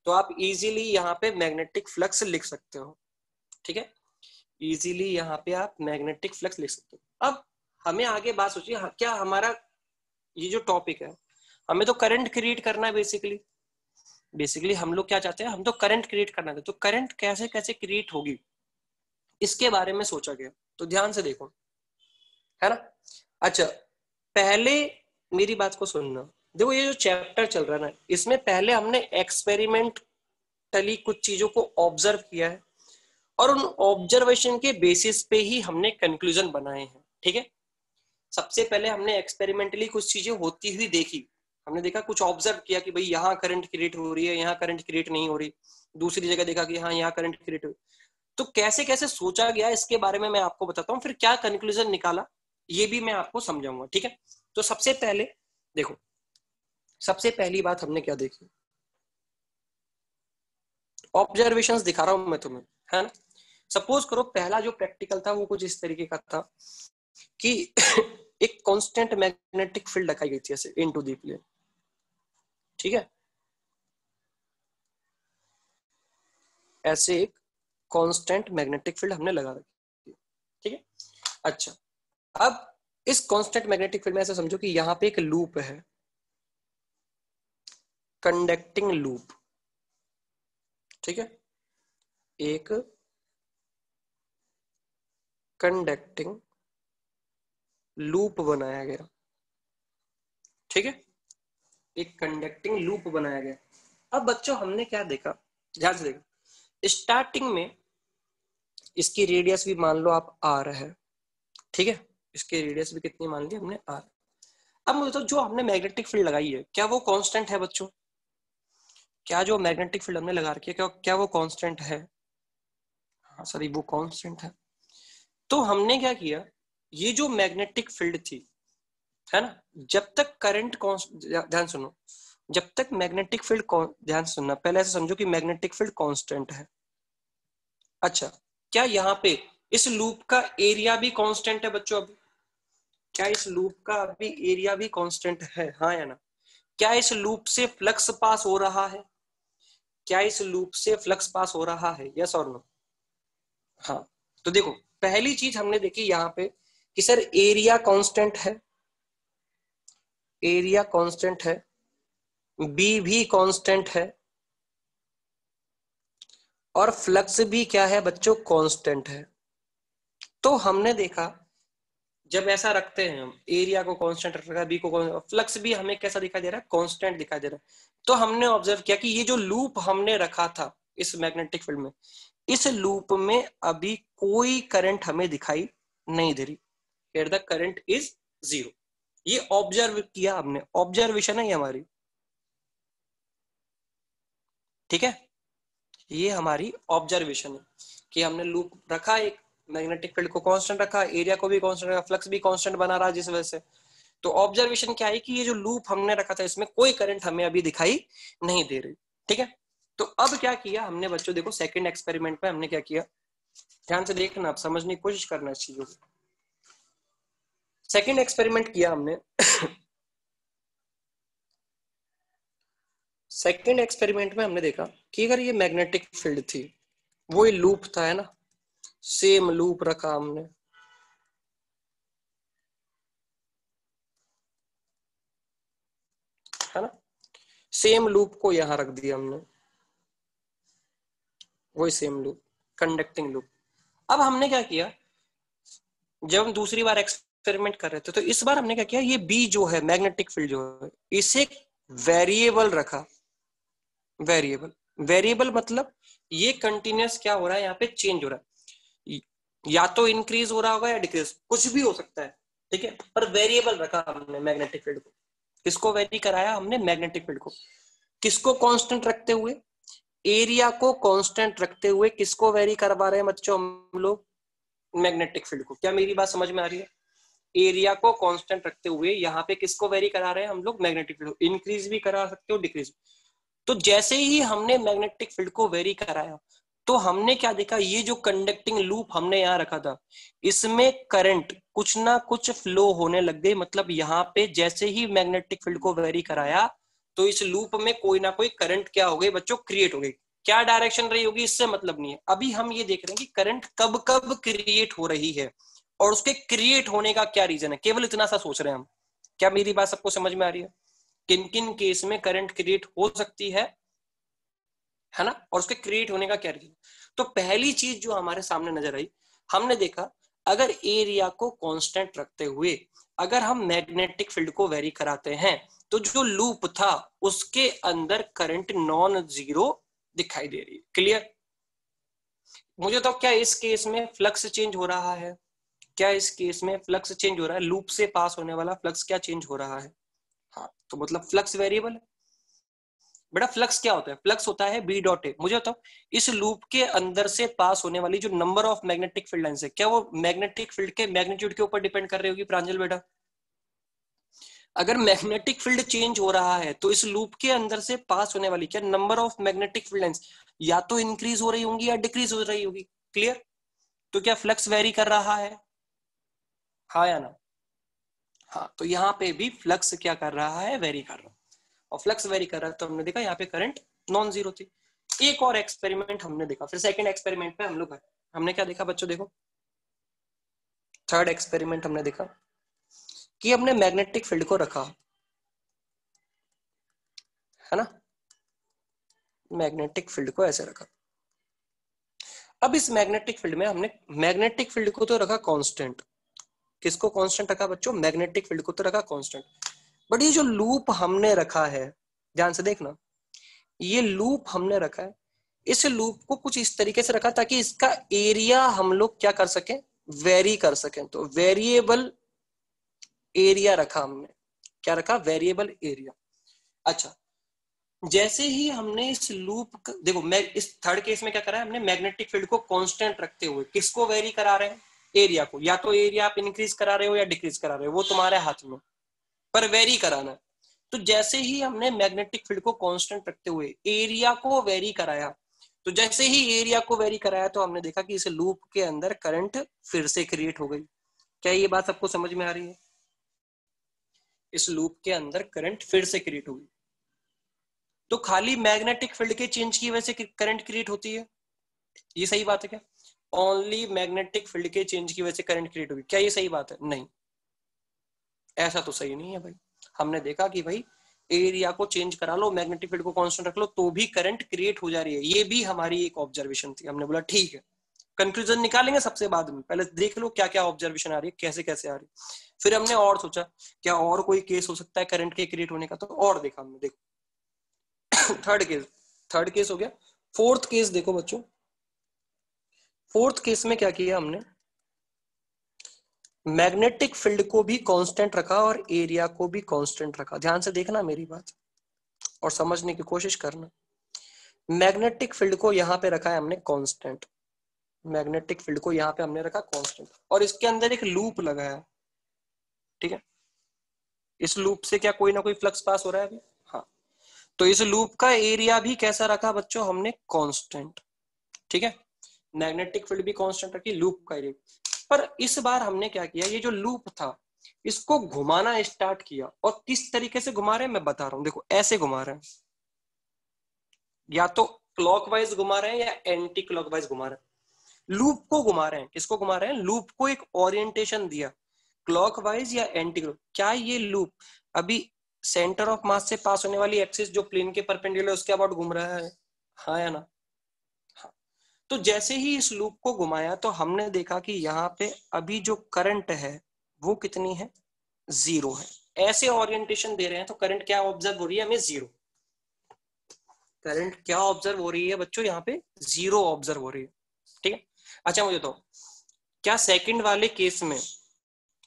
Speaker 1: तो आप इजीली यहाँ पे मैग्नेटिक फ्लक्स लिख सकते हो, ठीक है, इजीली यहाँ पे आप मैग्नेटिक फ्लक्स लिख सकते हो। अब हमें आगे बात सोचिए, क्या हमारा ये जो टॉपिक है, हमें तो करंट क्रिएट करना है बेसिकली। बेसिकली हम लोग क्या चाहते हैं? हम तो करंट क्रिएट करना है। तो करंट कैसे कैसे क्रिएट होगी इसके बारे में सोचा गया। तो ध्यान से देखो, है ना। अच्छा, पहले मेरी बात को सुनना। देखो ये जो चैप्टर चल रहा है ना, इसमें पहले हमने एक्सपेरिमेंटली कुछ चीजों को ऑब्जर्व किया है, और उन ऑब्जर्वेशन के बेसिस पे ही हमने कंक्लूजन बनाए हैं, ठीक है। सबसे पहले हमने एक्सपेरिमेंटली कुछ चीजें होती हुई देखी, हमने देखा, कुछ ऑब्जर्व किया कि भाई यहाँ करंट क्रिएट हो रही है, यहाँ करंट क्रिएट नहीं हो रही। दूसरी जगह देखा कि हाँ यहाँ करंट क्रिएट हो रही। तो कैसे कैसे सोचा गया इसके बारे में मैं आपको बताता हूँ, फिर क्या कंक्लूजन निकाला ये भी मैं आपको समझाऊंगा, ठीक है। तो सबसे पहले देखो, सबसे पहली बात हमने क्या देखी, ऑब्जर्वेशंस दिखा रहा हूं मैं तुम्हें, है ना। सपोज करो पहला जो प्रैक्टिकल था वो कुछ इस तरीके का था कि एक कांस्टेंट मैग्नेटिक फील्ड लगाई गई थी ऐसे इनटू द प्लेन, ठीक है, ऐसे एक कांस्टेंट मैग्नेटिक फील्ड हमने लगा रखी, ठीक है। अच्छा, अब इस कांस्टेंट मैग्नेटिक फील्ड में ऐसा समझो कि यहाँ पे एक लूप है, कंडक्टिंग लूप, ठीक है, एक कंडक्टिंग लूप बनाया गया, ठीक है, एक कंडक्टिंग लूप बनाया गया। अब बच्चों हमने क्या देखा, ध्यान से देखो, स्टार्टिंग में इसकी रेडियस भी मान लो आप आर है, ठीक है, इसकी रेडियस भी कितनी मान ली हमने, आर। अब मुझे तो जो हमने मैग्नेटिक फील्ड लगाई है क्या वो कांस्टेंट है बच्चों? क्या जो मैग्नेटिक फील्ड हमने लगा रखी है क्या वो कांस्टेंट है? हाँ सॉरी, वो कांस्टेंट है। तो हमने क्या किया, ये जो मैग्नेटिक फील्ड थी, है ना, जब तक करंट, ध्यान सुनो, जब तक मैग्नेटिक फील्ड, ध्यान सुनना, पहले ऐसे समझो कि मैग्नेटिक फील्ड कांस्टेंट है। अच्छा, क्या यहाँ पे इस लूप का एरिया भी कांस्टेंट है बच्चों? अभी क्या इस लूप का अभी एरिया भी कांस्टेंट है, हाँ या ना? क्या इस लूप से फ्लक्स पास हो रहा है? क्या इस लूप से फ्लक्स पास हो रहा है, यस और नो? हाँ, तो देखो पहली चीज हमने देखी यहाँ पे कि सर एरिया कांस्टेंट है, एरिया कांस्टेंट है, बी भी कांस्टेंट है, और फ्लक्स भी क्या है बच्चों, कांस्टेंट है। तो हमने देखा जब ऐसा रखते हैं हम, एरिया को कांस्टेंट रखा है, बी को, फ्लक्स भी हमें कैसा दिखाई दे रहा है, कांस्टेंट दिखाई दे रहा है। तो हमने ऑब्जर्व किया कि ये जो लूप हमने रखा था इस मैग्नेटिक फील्ड में, इस लूप में अभी कोई करंट हमें दिखाई नहीं दे रही, here the current is zero. ये ऑब्जर्व किया हमने, ऑब्जर्वेशन है ये हमारी, ठीक है, ये हमारी ऑब्जर्वेशन है कि हमने लूप रखा, एक मैग्नेटिक फील्ड को कांस्टेंट रखा, एरिया को भी कांस्टेंट रखा, फ्लक्स भी कांस्टेंट बना रहा जिस वजह से। तो ऑब्जर्वेशन क्या है कि ये जो लूप हमने रखा था इसमें कोई करंट हमें अभी दिखाई नहीं दे रही, ठीक है। तो अब क्या किया हमने बच्चों, देखो सेकंड एक्सपेरिमेंट में हमने क्या किया, ध्यान से देखना, आप समझने की कोशिश करना इस चीजों को। सेकंड एक्सपेरिमेंट किया हमने सेकंड एक्सपेरिमेंट में हमने देखा कि अगर ये मैग्नेटिक फील्ड थी, वो ही लूप था, है ना, सेम लूप रखा हमने, है ना, सेम लूप को यहां रख दिया हमने, वही सेम लूप, कंडक्टिंग लूप। अब हमने क्या किया, जब हम दूसरी बार एक्सपेरिमेंट कर रहे थे तो इस बार हमने क्या किया, ये बी जो है मैग्नेटिक फील्ड जो है, इसे वेरिएबल रखा। वेरिएबल, वेरिएबल मतलब ये कंटिन्यूस क्या हो रहा है, यहाँ पे चेंज हो रहा है, या तो इंक्रीज हो रहा होगा या डिक्रीज, कुछ भी हो सकता है, ठीक है, पर वेरिएबल रखा हमने मैग्नेटिक फील्ड को। किसको वेरी कराया हमने, मैग्नेटिक फील्ड को। किसको कांस्टेंट रखते हुए, एरिया को कांस्टेंट रखते हुए किसको वेरी करवा रहे हैं बच्चों हम लोग, मैग्नेटिक फील्ड को। क्या मेरी बात समझ में आ रही है? एरिया को कांस्टेंट रखते हुए यहाँ पे किसको वेरी करा रहे हैं हम लोग, मैग्नेटिक फील्ड को। इंक्रीज भी करा सकते हो, डिक्रीज। तो जैसे ही हमने मैग्नेटिक फील्ड को वेरी कराया तो हमने क्या देखा, ये जो कंडक्टिंग लूप हमने यहाँ रखा था इसमें करंट कुछ ना कुछ फ्लो होने लग गई। मतलब यहाँ पे जैसे ही मैग्नेटिक फील्ड को वेरी कराया तो इस लूप में कोई ना कोई करंट क्या हो गई बच्चों, क्रिएट हो गई। क्या डायरेक्शन रही होगी इससे मतलब नहीं है, अभी हम ये देख रहे हैं कि करंट कब कब क्रिएट हो रही है और उसके क्रिएट होने का क्या रीजन है, केवल इतना सा सोच रहे हैं हम। क्या मेरी बात सबको समझ में आ रही है? किन किन केस में करंट क्रिएट हो सकती है ना, और उसके क्रिएट होने का क्या रीजन। तो पहली चीज जो हमारे सामने नजर आई, हमने देखा अगर एरिया को कांस्टेंट रखते हुए अगर हम मैग्नेटिक फील्ड को वेरी कराते हैं तो जो लूप था उसके अंदर करंट नॉन जीरो दिखाई दे रही है। क्लियर? मुझे तो क्या इस केस में फ्लक्स चेंज हो रहा है, क्या इस केस में फ्लक्स चेंज हो रहा है, लूप से पास होने वाला फ्लक्स क्या चेंज हो रहा है? हाँ, तो मतलब फ्लक्स वेरिएबल है। बेटा फ्लक्स क्या होता है, फ्लक्स होता है बी डॉट ए। मुझे बताओ इस लूप के अंदर से पास होने वाली जो number of magnetic field lines है, क्या वो मैग्नेटिक फील्ड के मैग्नीट्यूड के ऊपर डिपेंड कर रही होगी प्रांजल बेटा? अगर मैग्नेटिक फील्ड चेंज हो रहा है तो इस लूप के अंदर से पास होने वाली क्या number of magnetic field lines या तो इंक्रीज हो रही होंगी या डिक्रीज हो रही होगी। क्लियर? तो क्या फ्लक्स वेरी कर रहा है, हाँ या ना? हाँ, तो यहाँ पे भी फ्लक्स क्या कर रहा है, वेरी कर रहा है। और फ्लक्स वेरी कर रहा है तो हमने देखा यहाँ पे करंट नॉन जीरो थी। एक और एक्सपेरिमेंट हमने देखा, फिर सेकंड एक्सपेरिमेंट में हम लोग हमने क्या देखा बच्चों, देखो थर्ड एक्सपेरिमेंट हमने देखा कि हमने मैग्नेटिक फील्ड को रखा, है ना, मैग्नेटिक फील्ड को ऐसे रखा। अब इस मैग्नेटिक फील्ड में हमने मैग्नेटिक फील्ड को तो रखा कांस्टेंट। किसको कांस्टेंट रखा बच्चों, मैग्नेटिक फील्ड को तो रखा कांस्टेंट। बट ये जो लूप हमने रखा है, ध्यान से देखना, ये लूप हमने रखा है, इस लूप को कुछ इस तरीके से रखा ताकि इसका एरिया हम लोग क्या कर सकें, वेरी कर सकें। तो वेरिएबल एरिया रखा हमने, क्या रखा, वेरिएबल एरिया। अच्छा, जैसे ही हमने इस लूप देखो, मैं इस थर्ड केस में क्या करा है हमने, मैग्नेटिक फील्ड को कांस्टेंट रखते हुए किसको वेरी करा रहे हैं, एरिया को। या तो एरिया आप इंक्रीज करा रहे हो या डिक्रीज करा रहे हो, वो तुम्हारे हाथ में, पर वेरी कराना है। तो जैसे ही हमने मैग्नेटिक फील्ड को कांस्टेंट रखते हुए एरिया को वेरी कराया, तो जैसे ही एरिया को वेरी कराया तो हमने देखा कि इस लूप के अंदर करंट फिर से क्रिएट हो गई। क्या ये बात सबको समझ में आ रही है? इस लूप के अंदर करंट फिर से क्रिएट हुई। तो खाली मैग्नेटिक फील्ड के चेंज की वजह से करंट क्रिएट होती है, ये सही बात है क्या? ओनली मैग्नेटिक फील्ड के चेंज की वजह से करंट क्रिएट होगी, क्या ये सही बात है? नहीं, ऐसा तो सही नहीं है भाई। हमने देखा कि भाई एरिया को चेंज करा लो, मैग्नेटिक फील्ड को कांस्टेंट रख लो, तो भी करंट क्रिएट हो जा रही है। ये भी हमारी एक ऑब्जर्वेशन थी। हमने बोला ठीक है, कंक्लूजन निकालेंगे सबसे बाद में, पहले देख लो क्या क्या ऑब्जर्वेशन आ रही है, कैसे कैसे आ रही है। फिर हमने और सोचा क्या और कोई केस हो सकता है करंट के क्रिएट होने का, तो और देखा हमने। देखो थर्ड केस हो गया। फोर्थ केस देखो बच्चों, फोर्थ केस में क्या किया हमने, मैग्नेटिक फील्ड को भी कांस्टेंट रखा और एरिया को भी कांस्टेंट रखा। ध्यान से देखना मेरी बात और समझने की कोशिश करना। मैग्नेटिक फील्ड को यहां पे रखा है हमने कांस्टेंट, मैग्नेटिक फील्ड को यहां पे हमने रखा कांस्टेंट, और इसके अंदर एक लूप लगाया, ठीक है। इस लूप से क्या कोई ना कोई फ्लक्स पास हो रहा है अभी? हाँ, तो इस लूप का एरिया भी कैसा रखा बच्चों हमने? कांस्टेंट, ठीक है। मैग्नेटिक फील्ड भी कांस्टेंट रखी, लूप का एरिया। पर इस बार हमने क्या किया, ये जो लूप था इसको घुमाना स्टार्ट किया। और किस तरीके से घुमा रहे हैं मैं बता रहा हूं। देखो ऐसे घुमा रहे हैं, या तो क्लॉकवाइज घुमा रहे हैं या एंटी क्लॉकवाइज घुमा रहे हैं। लूप को घुमा रहे हैं, किसको घुमा रहे हैं? लूप को एक ओरिएंटेशन दिया, क्लॉकवाइज या एंटी क्लॉक। क्या ये लूप अभी सेंटर ऑफ मास से पास होने वाली एक्सिस जो प्लेन के परपेंडिकुलर है उसके अबाउट घूम रहा है? हाँ या ना? हाँ। तो जैसे ही इस लूप को घुमाया तो हमने देखा कि यहाँ पे अभी जो करंट है वो कितनी है? 0 है। ऐसे ओरिएंटेशन दे रहे हैं तो करंट क्या ऑब्जर्व हो रही है हमें? 0। करंट क्या ऑब्जर्व हो रही है बच्चों? यहाँ पे 0 ऑब्जर्व हो रही है, ठीक है। अच्छा मुझे तो क्या सेकंड वाले केस में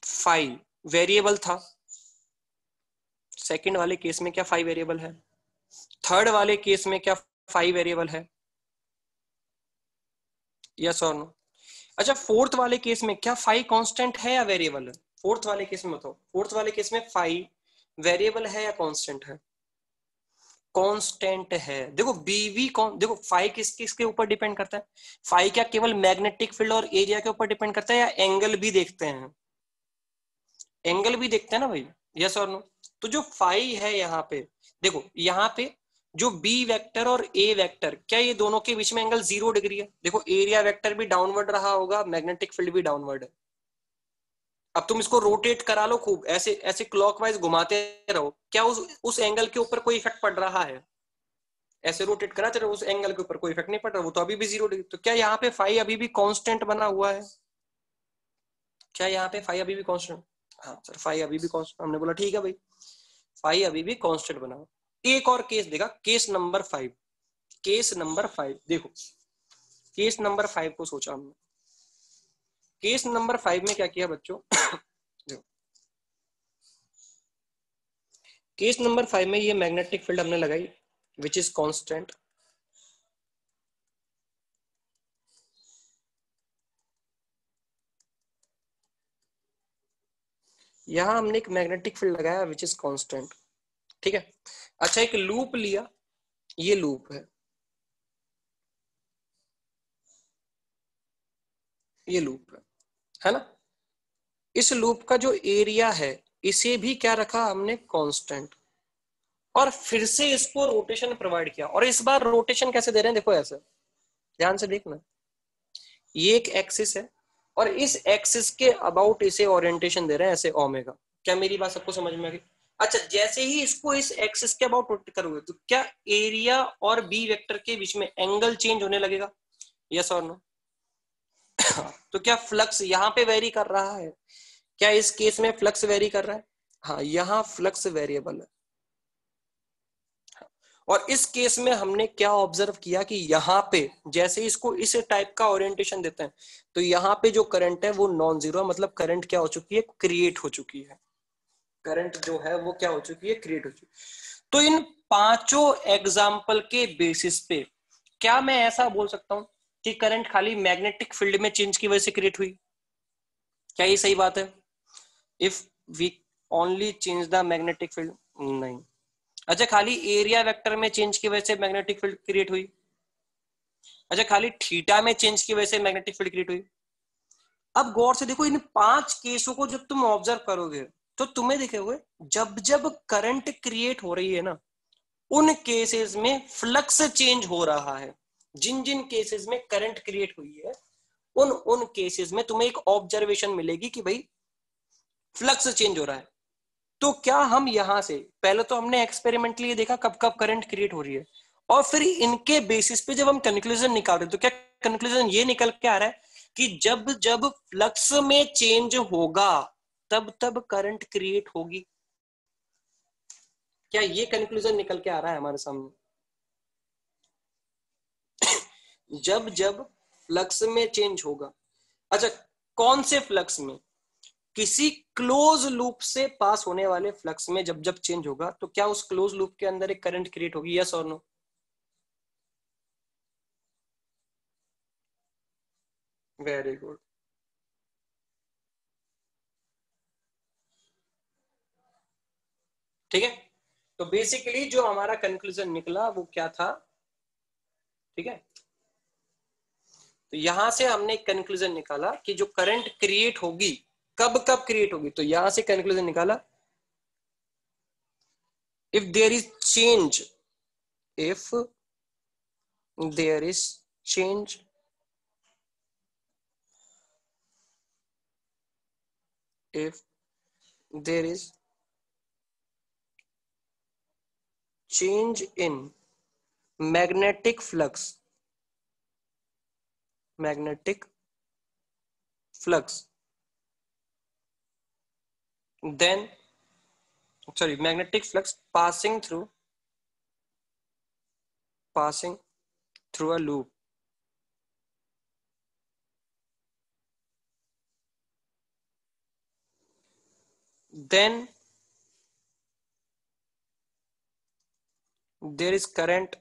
Speaker 1: फाई वेरिएबल था? सेकंड वाले केस में क्या फाई वेरिएबल है? थर्ड वाले केस में क्या फाई वेरिएबल है? यस और नो? अच्छा फोर्थ वाले केस में क्या फाई कांस्टेंट है या वेरिएबल है? फोर्थ वाले केस में बताओ, फोर्थ वाले केस में फाई वेरिएबल है या कांस्टेंट है? कांस्टेंट है। देखो बीवी कौन, देखो फाई किस किसके ऊपर डिपेंड करता है? फाई क्या केवल मैग्नेटिक फील्ड और एरिया के ऊपर डिपेंड करता है या एंगल भी देखते हैं? एंगल भी देखते हैं ना भाई, यस और नो? तो जो फाई है यहाँ पे, देखो यहाँ पे जो बी वेक्टर और ए वेक्टर, क्या ये दोनों के बीच में एंगल 0 डिग्री है? देखो एरिया वेक्टर भी डाउनवर्ड रहा होगा, मैग्नेटिक फील्ड भी डाउनवर्ड है। अब तुम इसको रोटेट करा लो खूब, ऐसे ऐसे क्लॉकवाइज घुमाते रहो, क्या उस एंगल के ऊपर कोई इफेक्ट पड़ रहा है? ऐसे रोटेट कराते रहो, उस एंगल के ऊपर कोई इफेक्ट नहीं पड़ रहा, वो तो अभी भी 0 डिग्री। तो क्या यहाँ पे फाई अभी भी कांस्टेंट बना हुआ है? क्या यहाँ पे फाई अभी भी कांस्टेंट? हाँ सर फाई अभी भी कांस्टेंट। हमने बोला ठीक है भाई, फाई अभी भी कांस्टेंट बना। एक और केस देखा, केस नंबर 5। केस नंबर 5 देखो, केस नंबर 5 को सोचा हमने। केस नंबर 5 में क्या किया बच्चों? देखो केस नंबर 5 में ये मैग्नेटिक फील्ड हमने लगाई विच इज कांस्टेंट। यहां हमने एक मैग्नेटिक फील्ड लगाया विच इज कांस्टेंट, ठीक है। अच्छा एक लूप लिया, ये लूप ये लूप है ना? इस लूप का जो एरिया है इसे भी क्या रखा हमने? कांस्टेंट। और फिर से इसको रोटेशन प्रोवाइड किया, और इस बार रोटेशन कैसे दे रहे हैं? देखो ऐसे ध्यान से देखना, ये एक एक्सिस है और इस एक्सिस के अबाउट इसे ओरिएंटेशन दे रहे हैं ऐसे ओमेगा। क्या मेरी बात सबको समझ में आ गई? अच्छा जैसे ही इसको इस एक्सिस के अबाउट रोटेट करोगे तो क्या एरिया और बी वेक्टर के बीच में एंगल चेंज होने लगेगा? यस और नो? तो क्या फ्लक्स यहाँ पे वेरी कर रहा है? क्या इस केस में फ्लक्स वेरी कर रहा है? हाँ यहाँ फ्लक्स वेरिएबल है। और इस केस में हमने क्या ऑब्जर्व किया कि यहाँ पे जैसे इसको इस टाइप का ओरिएंटेशन देते हैं तो यहाँ पे जो करंट है वो नॉन जीरो, मतलब करंट क्या हो चुकी है? क्रिएट हो चुकी है। करंट जो है वो क्या हो चुकी है? क्रिएट हो चुकी है। तो इन पांचों एग्जाम्पल के बेसिस पे क्या मैं ऐसा बोल सकता हूं कि करंट खाली मैग्नेटिक फील्ड में चेंज की वजह से क्रिएट हुई? क्या ये सही बात है? If we only change the magnetic field? नहीं। अच्छा खाली एरिया वेक्टर में चेंज की वजह से मैग्नेटिक फील्ड क्रिएट हुई? अच्छा खाली थीटा में चेंज की वजह से मैग्नेटिक फील्ड क्रिएट हुई? अब गौर से देखो इन 5 केसों को जब तुम ऑब्जर्व करोगे तो तुम्हें दिखे हुए जब जब करंट क्रिएट हो रही है ना, उन केसेस में फ्लक्स चेंज हो रहा है। जिन जिन केसेस में करंट क्रिएट हुई है उन उन केसेस में तुम्हें एक ऑब्जर्वेशन मिलेगी कि भाई फ्लक्स चेंज हो रहा है। तो क्या हम यहां से पहले तो हमने एक्सपेरिमेंटली देखा कब कब करंट क्रिएट हो रही है, और फिर इनके बेसिस पे जब हम कंक्लूजन निकाल रहे हैं तो क्या कंक्लूजन ये निकल के आ रहा है कि जब जब फ्लक्स में चेंज होगा तब तब करंट क्रिएट होगी। क्या ये कंक्लूजन निकल के आ रहा है हमारे सामने? जब जब फ्लक्स में चेंज होगा, अच्छा कौन से फ्लक्स में? किसी क्लोज लूप से पास होने वाले फ्लक्स में जब जब चेंज होगा तो क्या उस क्लोज लूप के अंदर एक करंट क्रिएट होगी, यस और नो? Very good. ठीक है, तो बेसिकली जो हमारा कंक्लूजन निकला वो क्या था? ठीक है, तो यहां से हमने एक कंक्लूजन निकाला कि जो करंट क्रिएट होगी कब कब क्रिएट होगी, तो यहां से कंक्लूजन निकाला if there is change, if there is change if there is change in magnetic flux, magnetic flux, then sorry magnetic flux passing through a loop, then there is current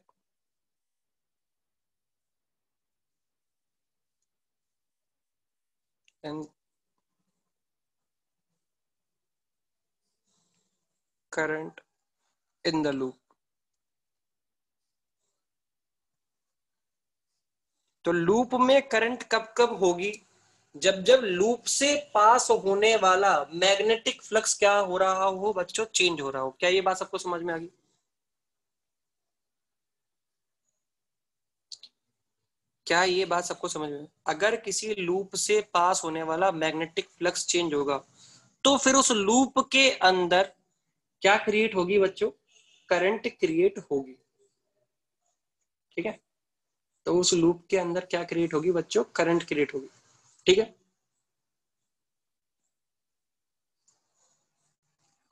Speaker 1: and current in the loop। तो loop में current कब कब होगी? जब जब loop से पास होने वाला मैग्नेटिक फ्लक्स क्या हो रहा हो बच्चों, चेंज हो रहा हो। क्या ये बात सबको समझ में आ गई? क्या ये बात सबको समझ में? अगर किसी लूप से पास होने वाला मैग्नेटिक फ्लक्स चेंज होगा तो फिर उस लूप के अंदर क्या क्रिएट होगी बच्चों? करंट क्रिएट होगी। ठीक है, तो उस लूप के अंदर क्या क्रिएट होगी बच्चों? करंट क्रिएट होगी। ठीक है,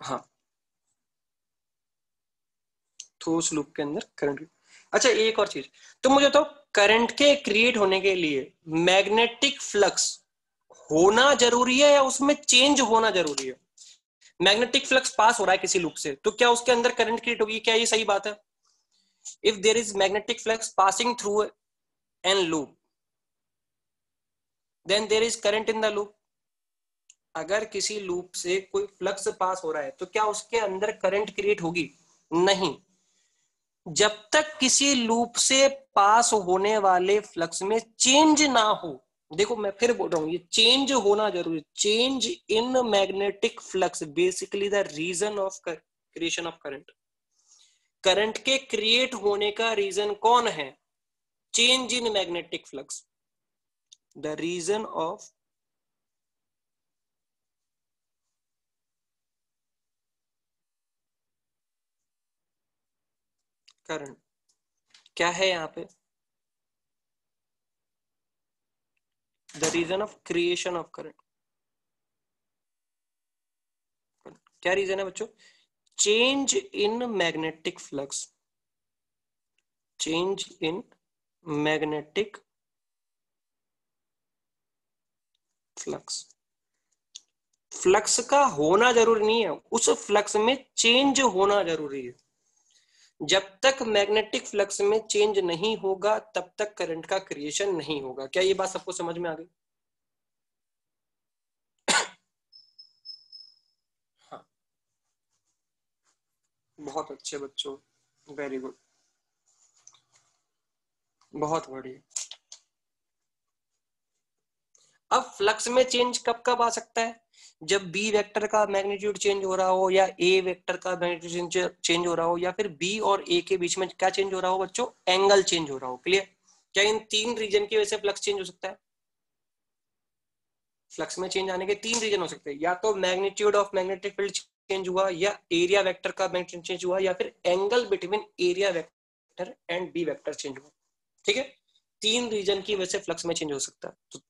Speaker 1: हाँ, तो उस लूप के अंदर करंट। अच्छा एक और चीज, तो मुझे तो करंट के क्रिएट होने के लिए मैग्नेटिक फ्लक्स होना जरूरी है या उसमें चेंज होना जरूरी है? मैग्नेटिक फ्लक्स पास हो रहा है किसी लूप से तो क्या उसके अंदर करंट क्रिएट होगी? क्या ये सही बात है? If there is magnetic flux passing through an loop then there is current in the loop. अगर किसी लूप से कोई फ्लक्स पास हो रहा है तो क्या उसके अंदर करंट क्रिएट होगी? नहीं। जब तक किसी लूप से पास होने वाले फ्लक्स में चेंज ना हो, देखो मैं फिर बोल रहा हूं ये चेंज होना जरूरी। Change in magnetic flux basically the reason of creation of current. Current के क्रिएट होने का रीजन कौन है? Change in magnetic flux. The reason of current क्या है यहाँ पे? The reason of creation of current. क्या रीजन है बच्चों? Change in magnetic flux. Change in magnetic flux. Flux का होना जरूरी नहीं है, उस फ्लक्स में चेंज होना जरूरी है। जब तक मैग्नेटिक फ्लक्स में चेंज नहीं होगा तब तक करंट का क्रिएशन नहीं होगा। क्या ये बात सबको समझ में आ गई? हाँ, बहुत अच्छे बच्चों, वेरी गुड, बहुत बढ़िया। अब फ्लक्स में चेंज कब कब आ सकता है? जब बी वेक्टर का मैग्नीट्यूड चेंज हो रहा हो, या ए वेक्टर का मैग्नीट्यूड चेंज हो रहा हो, या फिर बी और ए के बीच में क्या चेंज हो रहा हो बच्चों, एंगल चेंज हो रहा हो। क्लियर? क्या इन तीन रीजन की वजह से फ्लक्स चेंज हो सकता है? फ्लक्स में चेंज आने के तीन रीजन हो सकते हैं, या तो magnitude of magnetic field change हुआ, या एरिया वेक्टर का मैग्नीट्यूड चेंज हुआ, या फिर angle between area vector and B vector change हुआ। ठीक है? तीन रीजन की वजह से फ्लक्स में चेंज हो सकता है। तो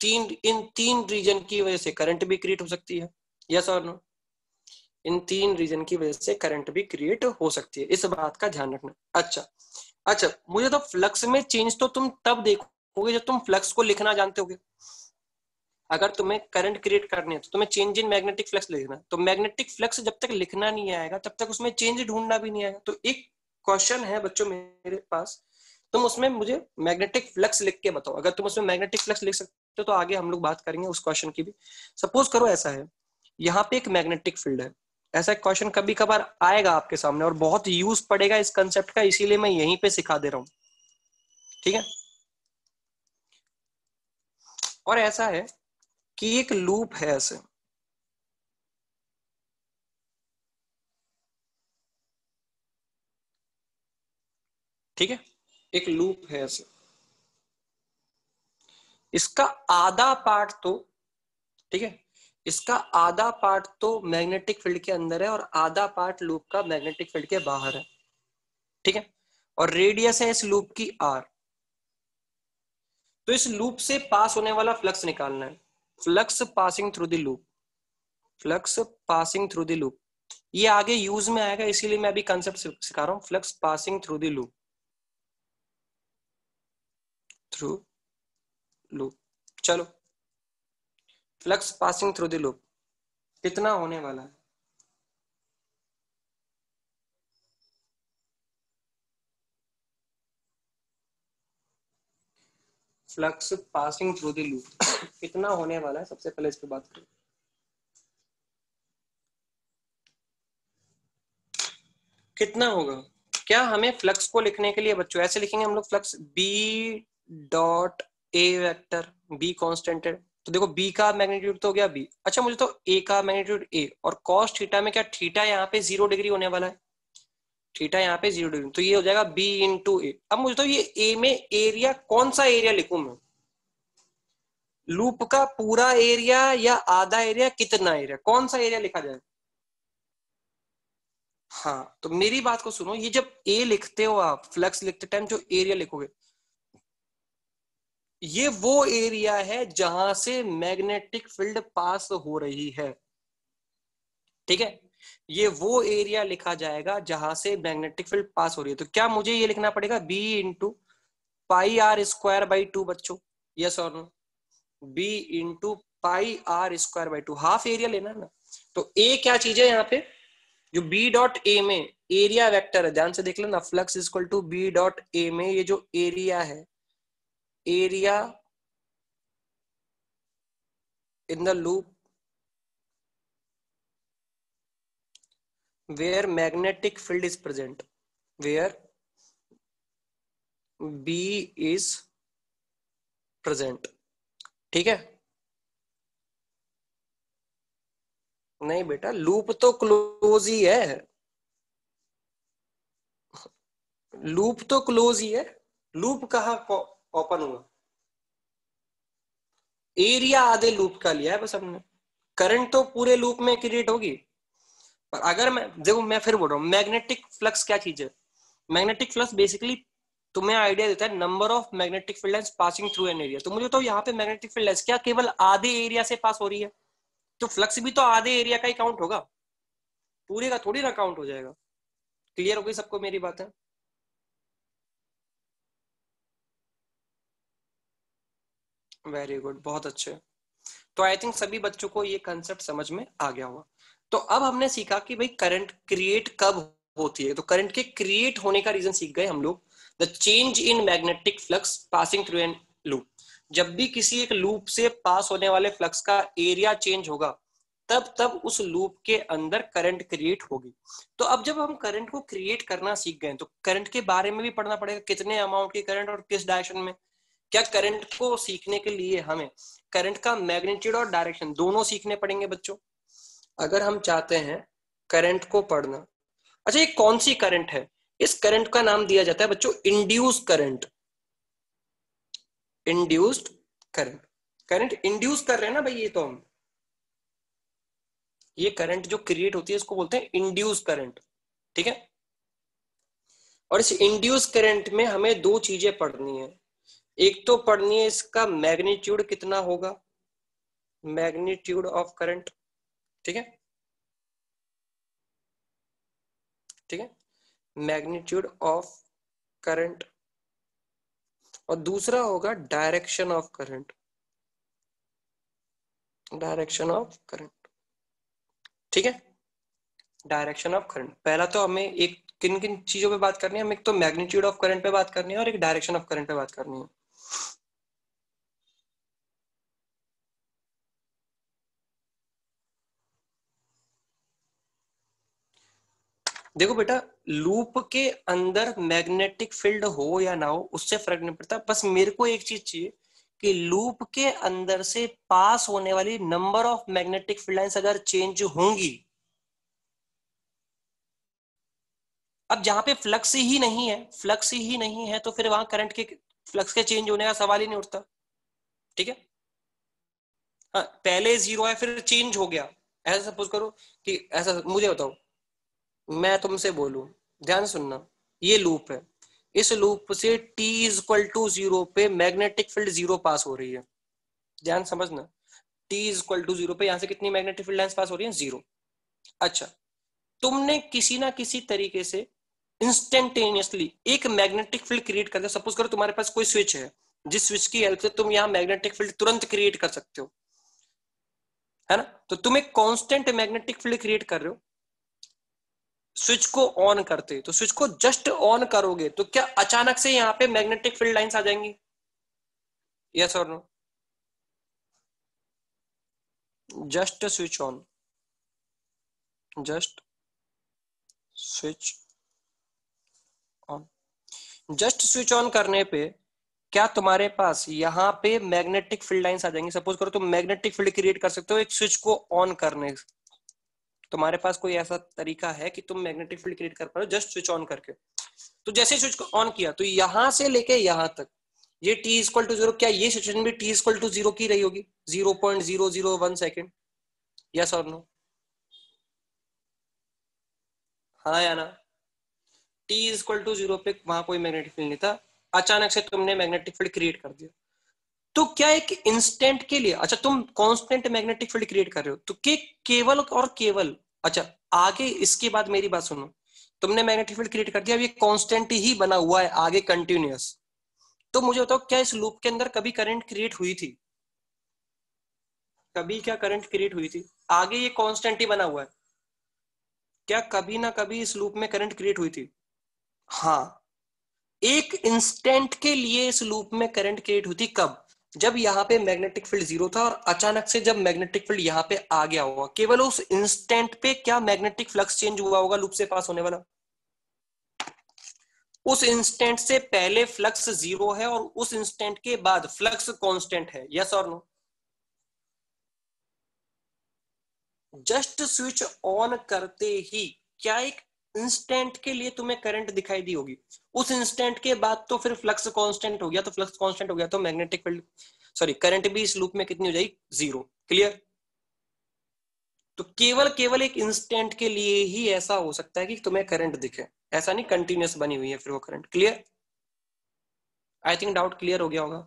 Speaker 1: इन तीन रीजन की वजह से करंट भी क्रिएट हो सकती है। यस और नो? इन तीन रीजन की वजह से करंट भी क्रिएट हो सकती है, इस बात का ध्यान रखना। अच्छा, मुझे तो फ्लक्स में चेंज तो तुम तब देखोगे जब तुम फ्लक्स को लिखना जानते होगे। अगर तुम्हें करंट क्रिएट करनी है तो तुम्हें चेंज इन मैग्नेटिक फ्लक्स लिखना है। तो मैग्नेटिक फ्लक्स जब तक लिखना नहीं आएगा तब तक उसमें चेंज ढूंढना भी नहीं आएगा। तो एक क्वेश्चन है बच्चों मेरे पास, तुम उसमें मुझे मैग्नेटिक फ्लक्स लिख के बताओ। अगर तुम उसमें मैग्नेटिक फ्लक्स लिख सकते हो तो आगे हम लोग बात करेंगे उस क्वेश्चन की भी। सपोज करो ऐसा है, यहाँ पे एक मैग्नेटिक फील्ड है। ऐसा क्वेश्चन कभी कभार आएगा आपके सामने और बहुत यूज पड़ेगा इस कंसेप्ट का, इसीलिए मैं यहीं पे सिखा दे रहा हूँ। ठीक है? और ऐसा है कि एक लूप है ऐसे, ठीक है, एक लूप है ऐसे, इसका आधा पार्ट तो, ठीक है, इसका आधा पार्ट तो मैग्नेटिक फील्ड के अंदर है और आधा पार्ट लूप का मैग्नेटिक फील्ड के बाहर है। ठीक है? और रेडियस है इस लूप की आर। तो इस लूप से पास होने वाला फ्लक्स निकालना है। Flux passing through the loop, flux passing through the loop, ये आगे यूज में आएगा, इसीलिए मैं अभी कंसेप्ट सिखा रहा हूं। Flux passing through the loop, through loop. चलो, flux passing through the loop कितना होने वाला है? Flux passing through the loop कितना होने वाला है, सबसे पहले इस पे बात करें। कितना होगा? क्या हमें फ्लक्स को लिखने के लिए बच्चों ऐसे लिखेंगे हम लोग, flux B dot A vector, B constant है तो देखो बी का मैग्नीट्यूड तो हो गया बी। अच्छा, मुझे तो ए का मैग्नीट्यूड ए, और कॉस थीटा में क्या थीटा यहाँ पे 0 डिग्री होने वाला है, थीटा यहाँ पे 0 डिग्री, तो ये हो जाएगा बी इंटू ए। अब मुझे तो ये ए में एरिया, कौन सा एरिया लिखूं मैं? लूप का पूरा एरिया या आधा एरिया, कितना एरिया, कौन सा एरिया लिखा जाए? हाँ, तो मेरी बात को सुनो, ये जब ए लिखते हो आप, फ्लक्स लिखते टाइम जो एरिया लिखोगे, ये वो एरिया है जहां से मैग्नेटिक फील्ड पास हो रही है। ठीक है? ये वो एरिया लिखा जाएगा जहां से मैग्नेटिक फील्ड पास हो रही है। तो क्या मुझे ये लिखना पड़ेगा B into pi R square by two बच्चों? यस और no? B into pi R square by two, half area लेना है ना। तो ए क्या चीज है यहाँ पे, जो बी डॉट ए में एरिया वेक्टर है, ध्यान से देख लेना, flux equal to B dot A में ये जो एरिया है, area in the loop where magnetic field is present, where B is present। ठीक है? नहीं बेटा, लूप तो क्लोज ही है, लूप तो क्लोज ही है, लूप कहाँ ओपन हुआ? एरिया आधे लूप का लिया है बस हमने, करंट तो पूरे लूप में क्रिएट होगी। पर अगर मैं देखो, मैं फिर बोल रहा हूँ, मैग्नेटिक फ्लक्स क्या चीज है? मैग्नेटिक फ्लक्स बेसिकली तुम्हें आइडिया देता है number of magnetic field lines passing through an area. तो मुझे तो यहाँ पे मैग्नेटिक फील्ड लाइंस क्या केवल आधे एरिया से पास हो रही है, तो फ्लक्स भी तो आधे एरिया का ही काउंट होगा, पूरे का थोड़ी ना काउंट हो जाएगा। क्लियर हो गई सबको मेरी बात है? वेरी गुड, बहुत अच्छे। तो आई थिंक सभी बच्चों को ये कंसेप्ट समझ में आ गया होगा। तो अब हमने सीखा कि भाई करंट क्रिएट कब होती है। तो करंट के क्रिएट होने का रीजन सीख गए हम लोग, the change in magnetic flux passing through an loop. जब भी किसी एक लूप से पास होने वाले फ्लक्स का एरिया चेंज होगा, तब तब उस लूप के अंदर करंट क्रिएट होगी। तो अब जब हम करंट को क्रिएट करना सीख गए, तो करंट के बारे में भी पढ़ना पड़ेगा, कितने अमाउंट की करंट और किस डायरेक्शन में। क्या करंट को सीखने के लिए हमें करंट का मैग्नीट्यूड और डायरेक्शन दोनों सीखने पड़ेंगे बच्चों? अगर हम चाहते हैं करंट को पढ़ना, अच्छा ये कौन सी करंट है? इस करंट का नाम दिया जाता है बच्चों induce current. Induced current, current induce कर रहे हैं ना भाई, ये तो हम, ये करंट जो क्रिएट होती है इसको बोलते हैं इंड्यूस करंट, ठीक है। और इस इंड्यूस करंट में हमें दो चीजें पढ़नी है। एक तो पढ़नी है इसका मैग्नीट्यूड कितना होगा, मैग्नीट्यूड ऑफ करंट, ठीक है, ठीक है, मैग्नीट्यूड ऑफ करंट। और दूसरा होगा direction of current, direction of current, ठीक है, डायरेक्शन ऑफ करंट। पहला तो हमें एक किन किन चीजों पे बात करनी है, हमें एक तो मैग्नीट्यूड ऑफ करंट पे बात करनी है और एक डायरेक्शन ऑफ करंट पे बात करनी है। देखो बेटा, लूप के अंदर मैग्नेटिक फील्ड हो या ना हो उससे फर्क नहीं पड़ता, बस मेरे को एक चीज चाहिए कि लूप के अंदर से पास होने वाली number of magnetic field lines अगर चेंज होंगी, अब जहां पे फ्लक्स ही नहीं है, फ्लक्स ही नहीं है, तो फिर वहां करंट के फ्लक्स के चेंज होने का सवाल ही नहीं उठता, ठीक है। हाँ, पहले जीरो है फिर चेंज हो गया, ऐसा सपोज करो कि, ऐसा मुझे बताओ, मैं तुमसे बोलूं, ध्यान सुनना, ये लूप है, इस लूप से t इक्वल टू जीरो पे मैग्नेटिक फील्ड जीरो पास हो रही है, ध्यान समझना, t इक्वल टू जीरो पे यहां से कितनी मैग्नेटिक फील्ड लाइंस पास हो रही है, जीरो। अच्छा, तुमने किसी ना किसी तरीके से इंस्टेंटेनियसली एक मैग्नेटिक फील्ड क्रिएट कर दिया, सपोज करो तुम्हारे पास कोई स्विच है जिस स्विच की हेल्प से तुम यहाँ मैग्नेटिक फील्ड तुरंत क्रिएट कर सकते हो, है ना, तो तुम एक कांस्टेंट मैग्नेटिक फील्ड क्रिएट कर रहे हो, स्विच को ऑन करते, तो स्विच को जस्ट ऑन करोगे तो क्या अचानक से यहाँ पे मैग्नेटिक फील्ड लाइंस आ जाएंगी, यस और no? Just switch on, just switch on, just switch on करने पे क्या तुम्हारे पास यहाँ पे मैग्नेटिक फील्ड लाइंस आ जाएंगी? सपोज करो तुम मैग्नेटिक फील्ड क्रिएट कर सकते हो एक स्विच को ऑन करने, तुम्हारे पास कोई ऐसा तरीका है कि तुम मैग्नेटिक फील्ड क्रिएट कर पाओ जस्ट स्विच ऑन करके? तो जैसे स्विच को ऑन किया तो यहां से लेके यहां तक ये t इक्वल टू जीरो, क्या ये सिचुएशन भी t इक्वल टू जीरो की रही होगी, 0.001 सेकेंड, यस और नो? हाँ या ना? t इक्वल टू जीरो पे वहां कोई मैग्नेटिक फील्ड नहीं था, अचानक से तुमने मैग्नेटिक फील्ड क्रिएट कर दिया, तो क्या एक इंस्टेंट के लिए, अच्छा तुम कांस्टेंट मैग्नेटिक फील्ड क्रिएट कर रहे हो, तो केवल और केवल, अच्छा आगे इसके बाद मेरी बात सुनो, तुमने मैग्नेटिक फील्ड क्रिएट कर दिया, अब ये कांस्टेंट ही बना हुआ है आगे कंटिन्यूअस, तो मुझे बताओ क्या इस लूप के अंदर कभी करंट क्रिएट हुई थी? कभी क्या करंट क्रिएट हुई थी? आगे ये कांस्टेंट ही बना हुआ है, क्या कभी ना कभी इस लूप में करंट क्रिएट हुई थी? हाँ, एक इंस्टेंट के लिए इस लूप में करंट क्रिएट हुई थी, कब? जब यहाँ पे मैग्नेटिक फील्ड जीरो था और अचानक से जब मैग्नेटिक फील्ड यहाँ पे आ गया होगा, केवल उस इंस्टेंट पे क्या मैग्नेटिक फ्लक्स चेंज हुआ होगा लूप से पास होने वाला? उस इंस्टेंट से पहले फ्लक्स जीरो है और उस इंस्टेंट के बाद फ्लक्स कांस्टेंट है, यस और नो? जस्ट स्विच ऑन करते ही क्या एक इंस्टेंट के लिए तुम्हें करंट दिखाई दी होगी, उस इंस्टेंट के बाद तो फिर फ्लक्स कांस्टेंट हो गया, तो फ्लक्स कांस्टेंट हो गया तो मैग्नेटिक फील्ड, सॉरी करंट भी इस लूप में कितनी हो जाएगी, जीरो, क्लियर? तो केवल केवल एक इंस्टेंट के लिए ही ऐसा हो सकता है कि तुम्हें करंट दिखे, ऐसा नहीं कंटिन्यूअस बनी हुई है फिर वो current, clear? I think doubt clear हो गया होगा।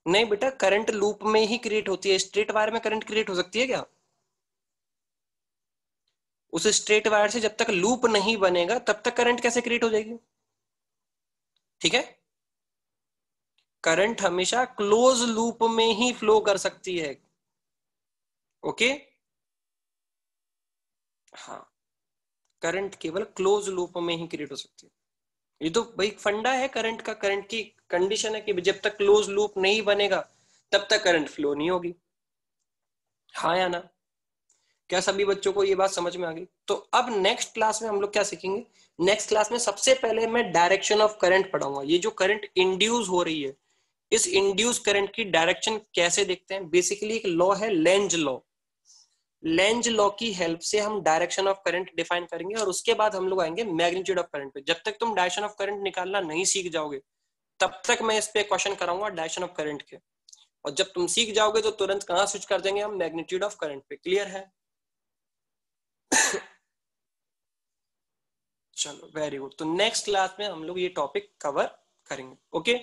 Speaker 1: नहीं बेटा, करंट लूप में ही क्रिएट होती है, स्ट्रेट वायर में करंट क्रिएट हो सकती है क्या? उस स्ट्रेट वायर से जब तक लूप नहीं बनेगा तब तक करंट कैसे क्रिएट हो जाएगी, ठीक है। करंट हमेशा क्लोज लूप में ही फ्लो कर सकती है, ओके, हाँ, करंट केवल क्लोज लूप में ही क्रिएट हो सकती है, ये तो भाई फंडा है करंट का, करंट की कंडीशन है कि जब तक क्लोज लूप नहीं बनेगा तब तक करंट फ्लो नहीं होगी, हाँ या ना? क्या सभी बच्चों को ये बात समझ में आ गई? तो अब नेक्स्ट क्लास में हम लोग क्या सीखेंगे, नेक्स्ट क्लास में सबसे पहले मैं डायरेक्शन ऑफ करंट पढ़ाऊंगा, ये जो करंट इंड्यूस हो रही है इस इंड्यूस करंट की डायरेक्शन कैसे देखते हैं? बेसिकली एक लॉ है लेंज लॉ। लेंज लॉ की हेल्प से हम डायरेक्शन ऑफ करंट डिफाइन करेंगे और उसके बाद हम लोग आएंगे मैग्नीट्यूड ऑफ करंट पे। जब तक तुम डायरेक्शन ऑफ करंट निकालना नहीं सीख जाओगे तब तक मैं इस पे क्वेश्चन कराऊंगा डायरेक्शन ऑफ करंट के, और जब तुम सीख जाओगे तो तुरंत कहां स्विच कर देंगे हम? मैग्नीट्यूड ऑफ करंट पे। क्लियर है? चलो वेरी गुड। तो नेक्स्ट क्लास में हम लोग ये टॉपिक कवर करेंगे। ओके,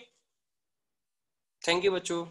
Speaker 1: थैंक यू बच्चों।